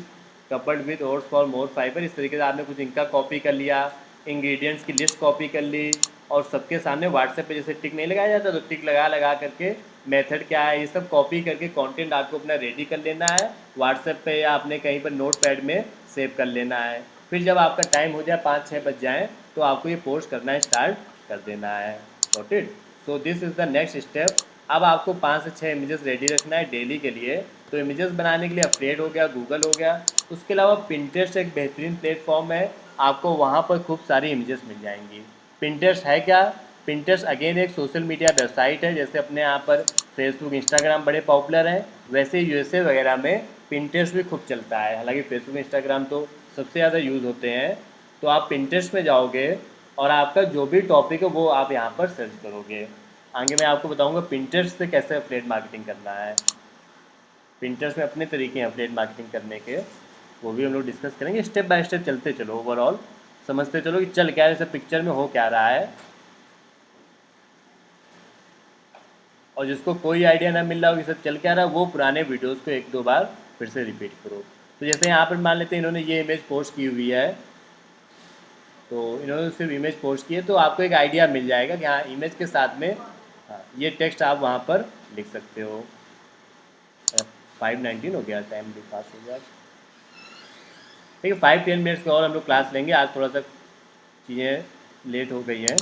coupled with oats for more fibre, इस तरीके से आपने कुछ इनका कॉपी कर लिया, इंग्रेडिएंट्स की लिस्ट कॉपी कर ली, और सबके सामने व्हाट्सएप पे जैसे टिक नहीं लगाया जाता तो टिक लगा लगा करके मेथड क्या है ये सब कॉपी करके कंटेंट आपको अपना रेडी कर लेना है, व्हाट्सएप पे या अपने कहीं पर नोट पैड में सेव कर लेना है। फिर जब आपका टाइम हो जाए 5-6 बज जाए तो आपको ये पोस्ट करना स्टार्ट कर देना है। Got it? So this is the next step. अब आपको 5 से 6 इमेजेस रेडी रखना है डेली के लिए। तो इमेजेस बनाने के लिए अपडेट हो गया, गूगल हो गया, उसके अलावा पिंटरेस्ट एक बेहतरीन प्लेटफॉर्म है, आपको वहाँ पर खूब सारी इमेजेस मिल जाएंगी। पिंटरेस्ट है क्या? पिंटरेस्ट अगेन एक सोशल मीडिया वेबसाइट है। जैसे अपने यहाँ पर फेसबुक, इंस्टाग्राम बड़े पॉपुलर हैं, वैसे यूएसए वगैरह में पिंटरेस्ट भी खूब चलता है। हालांकि फेसबुक, इंस्टाग्राम तो सबसे ज़्यादा यूज़ होते हैं। तो आप पिंटरेस्ट में जाओगे और आपका जो भी टॉपिक है वो आप यहाँ पर सर्च करोगे। आगे मैं आपको बताऊँगा पिंटरेस्ट से कैसे एफिलिएट मार्केटिंग करना है। पिंटरेस्ट में अपने तरीके हैं एफिलिएट मार्केटिंग करने के, वो भी हम लोग डिस्कस करेंगे। स्टेप बाय स्टेप चलते चलो, ओवरऑल समझते चलो कि चल क्या रहा है, पिक्चर में हो क्या रहा है। और जिसको कोई आइडिया ना मिल रहा हो कि सब चल क्या रहा है, वो पुराने वीडियोस को 1-2 बार फिर से रिपीट करो। तो जैसे यहाँ पर मान लेते हैं इन्होंने ये इमेज पोस्ट की हुई है, तो इन्होंने सिर्फ इमेज पोस्ट की है, तो आपको एक आइडिया मिल जाएगा कि हाँ इमेज के साथ में हाँ ये टेक्स्ट आप वहाँ पर लिख सकते हो। 5:19 हो गया, टाइम भी पास हो गया। ठीक है, 5-10 मिनट्स का और हम लोग क्लास लेंगे, आज थोड़ा सा चीज़ें लेट हो गई हैं।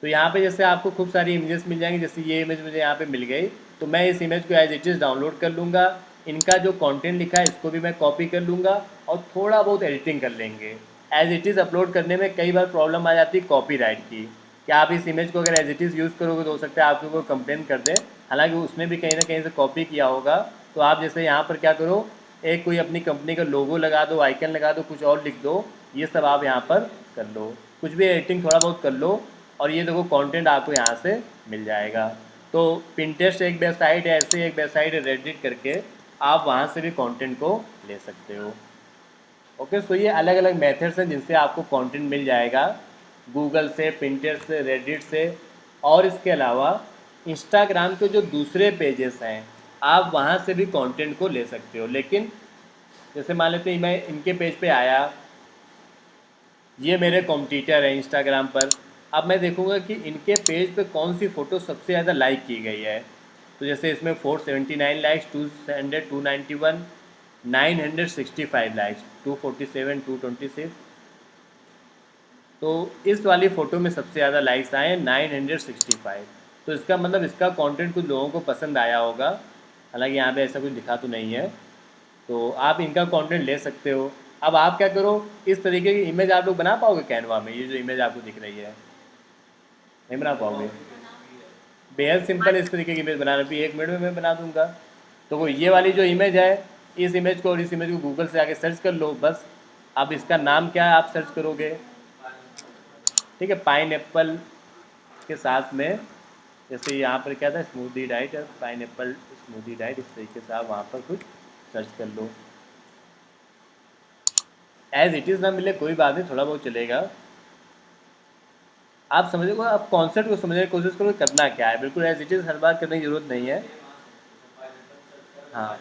तो यहाँ पे जैसे आपको खूब सारी इमेजेस मिल जाएंगी। जैसे ये इमेज मुझे यहाँ पे मिल गई, तो मैं इस इमेज को एज इट इज़ डाउनलोड कर लूँगा, इनका जो कंटेंट लिखा है इसको भी मैं कॉपी कर लूँगा और थोड़ा बहुत एडिटिंग कर लेंगे। एज इट इज़ अपलोड करने में कई बार प्रॉब्लम आ जाती है कॉपीराइट की, कि आप इस इमेज को अगर एज इट इज़ यूज़ करोगे तो हो सकता है आपको कोई कंप्लेन कर दे, हालांकि उसने भी कहीं ना कहीं से कॉपी किया होगा। तो आप जैसे यहाँ पर क्या करो, एक कोई अपनी कंपनी का लोगो लगा दो, आइकन लगा दो, कुछ और लिख दो, ये सब आप यहाँ पर कर लो, कुछ भी एडिटिंग थोड़ा बहुत कर लो, और ये देखो कंटेंट आपको यहाँ से मिल जाएगा। तो पिंटरेस्ट एक वेबसाइट है, ऐसे एक वेबसाइट है रेडिट करके, आप वहाँ से भी कंटेंट को ले सकते हो। ओके, सो ये अलग अलग मेथड्स हैं जिनसे आपको कंटेंट मिल जाएगा, गूगल से, पिंटरेस्ट से, रेडिट से। और इसके अलावा इंस्टाग्राम के जो दूसरे पेजेस हैं आप वहाँ से भी कंटेंट को ले सकते हो। लेकिन जैसे मान लेते हैं मैं इनके पेज पे आया, ये मेरे कॉम्पिटिटर है इंस्टाग्राम पर, अब मैं देखूंगा कि इनके पेज पे कौन सी फ़ोटो सबसे ज़्यादा लाइक की गई है। तो जैसे इसमें 479 लाइक्स, 200, 291, 965 लाइक्स, 247, 226। तो इस वाली फ़ोटो में सबसे ज़्यादा लाइक्स आए हैं 965। तो इसका मतलब इसका कंटेंट कुछ लोगों को पसंद आया होगा, हालांकि यहाँ पे ऐसा कुछ लिखा तो नहीं है। तो आप इनका कंटेंट ले सकते हो। अब आप क्या करो, इस तरीके की इमेज आप लोग बना पाओगे कैनवा में? ये जो इमेज आपको दिख रही है नहीं बना पाओगे, बेहद सिंपल इस तरीके की इमेज बनाना भी 1 मिनट में मैं बना दूंगा। तो वो ये वाली जो इमेज है, इस इमेज को और इस इमेज को गूगल से आके सर्च कर लो बस। अब इसका नाम क्या है आप सर्च करोगे, ठीक है, पाइनएप्पल के साथ में, जैसे यहाँ पर क्या था, smoothie diet, pineapple smoothie diet, इस तरीके से आप वहाँ पर कुछ सर्च कर लो। एज इट इज़ ना मिले कोई बात नहीं, थोड़ा बहुत चलेगा। आप समझो, आप कॉन्सेप्ट को समझने की कोशिश करो करना क्या है, बिल्कुल एज इट इज़ हर बार करने की ज़रूरत नहीं है। हाँ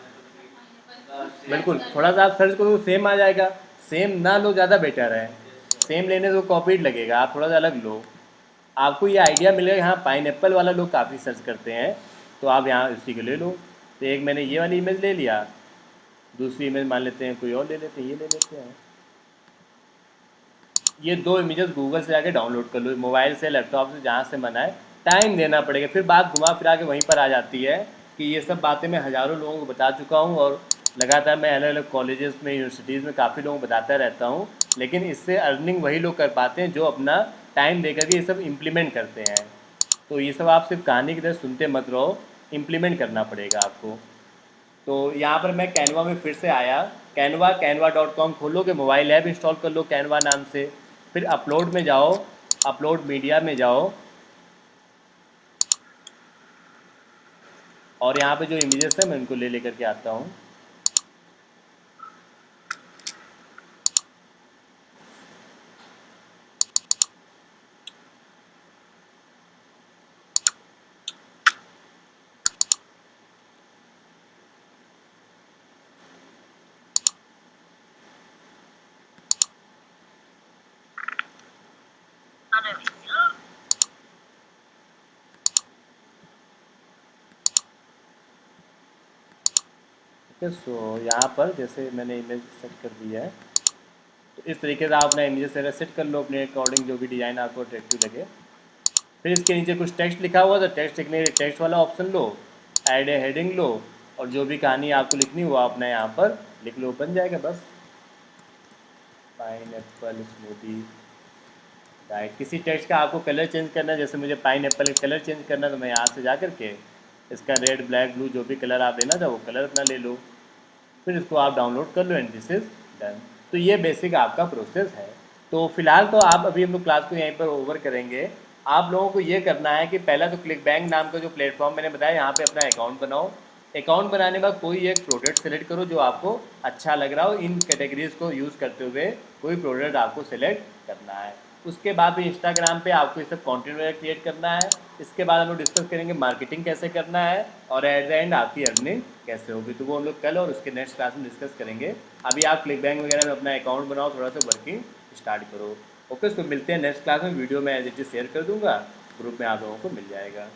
बिल्कुल, थोड़ा सा आप सर्च करो, सेम आ जाएगा। सेम ना लो, ज़्यादा बेटर है, सेम लेने से कॉपीड लगेगा, आप थोड़ा सा अलग लो, आपको ये आइडिया मिलेगा। हाँ पाइनएप्पल वाला लोग काफ़ी सर्च करते हैं, तो आप यहाँ इसी को ले लो। तो एक मैंने ये वाली इमेज ले लिया, दूसरी इमेज मान लेते हैं कोई और ले लेते हैं, ये ले लेते हैं। ये 2 इमेजेस गूगल से आके डाउनलोड कर लो, मोबाइल से, लैपटॉप से, जहाँ से मना है। टाइम देना पड़ेगा, फिर बात घुमा फिरा के वहीं पर आ जाती है कि ये सब बातें मैं हज़ारों लोगों को बता चुका हूँ, और लगातार मैं अलग अलग कॉलेजेस में, यूनिवर्सिटीज़ में काफ़ी लोगों को बताता रहता हूँ। लेकिन इससे अर्निंग वही लोग कर पाते हैं जो अपना टाइम दे करके ये सब इम्प्लीमेंट करते हैं। तो ये सब आप सिर्फ कहानी की तरह सुनते मत रहो, इम्प्लीमेंट करना पड़ेगा आपको। तो यहाँ पर मैं कैनवा में फिर से आया। canva.com खोलोगे, मोबाइल ऐप इंस्टॉल कर लो कैनवा नाम से। फिर अपलोड में जाओ, अपलोड मीडिया में जाओ, और यहाँ पे जो इमेजेस है मैं उनको ले लेकर के आता हूँ। अरे भैया ठीक है, सो यहाँ पर जैसे मैंने इमेज सेट कर दिया है, तो इस तरीके से आप अपना इमेज वगैरह सेट कर लो अपने अकॉर्डिंग, जो भी डिज़ाइन आपको अट्रैक्टिव लगे। फिर इसके नीचे कुछ टेक्स्ट लिखा हुआ था, टेक्स्ट लिखने के लिए टेक्स्ट वाला ऑप्शन लो, ऐड ए हेडिंग लो, और जो भी कहानी आपको लिखनी हो आप अपना यहाँ पर लिख लो, बन जाएगा बस। Pineapple smoothie diet. किसी टेक्स्ट का आपको कलर चेंज करना है, जैसे मुझे पाइनएप्पल का कलर चेंज करना है, तो मैं यहाँ से जा करके इसका रेड ब्लैक ब्लू जो भी कलर आप लेना था वो कलर अपना ले लो। फिर इसको आप डाउनलोड कर लो एंड दिस इज़ डन। तो ये बेसिक आपका प्रोसेस है। तो फिलहाल तो आप अभी हम लोग क्लास को यहीं पर ओवर करेंगे। आप लोगों को ये करना है कि पहला तो क्लिक बैंक नाम का जो प्लेटफॉर्म मैंने बताया, यहाँ पे अपना अकाउंट बनाओ। अकाउंट बनाने के बाद कोई एक प्रोडक्ट सेलेक्ट करो जो आपको अच्छा लग रहा हो, इन कैटेगरीज को यूज़ करते हुए कोई प्रोडक्ट आपको सेलेक्ट करना है। उसके बाद इंस्टाग्राम पे आपको ये सब कंटेंट वगैरह क्रिएट करना है। इसके बाद हम लोग डिस्कस करेंगे मार्केटिंग कैसे करना है, और एट द एंड आपकी अर्निंग कैसे होगी, तो वो हम लोग कल और उसके नेक्स्ट क्लास में डिस्कस करेंगे। अभी आप क्लिक बैंक वगैरह में अपना अकाउंट बनाओ, थोड़ा सा वर्किंग स्टार्ट करो। ओके, तो मिलते हैं नेक्स्ट क्लास में। वीडियो में एज इट इज शेयर कर दूंगा, ग्रुप में आप लोगों को मिल जाएगा।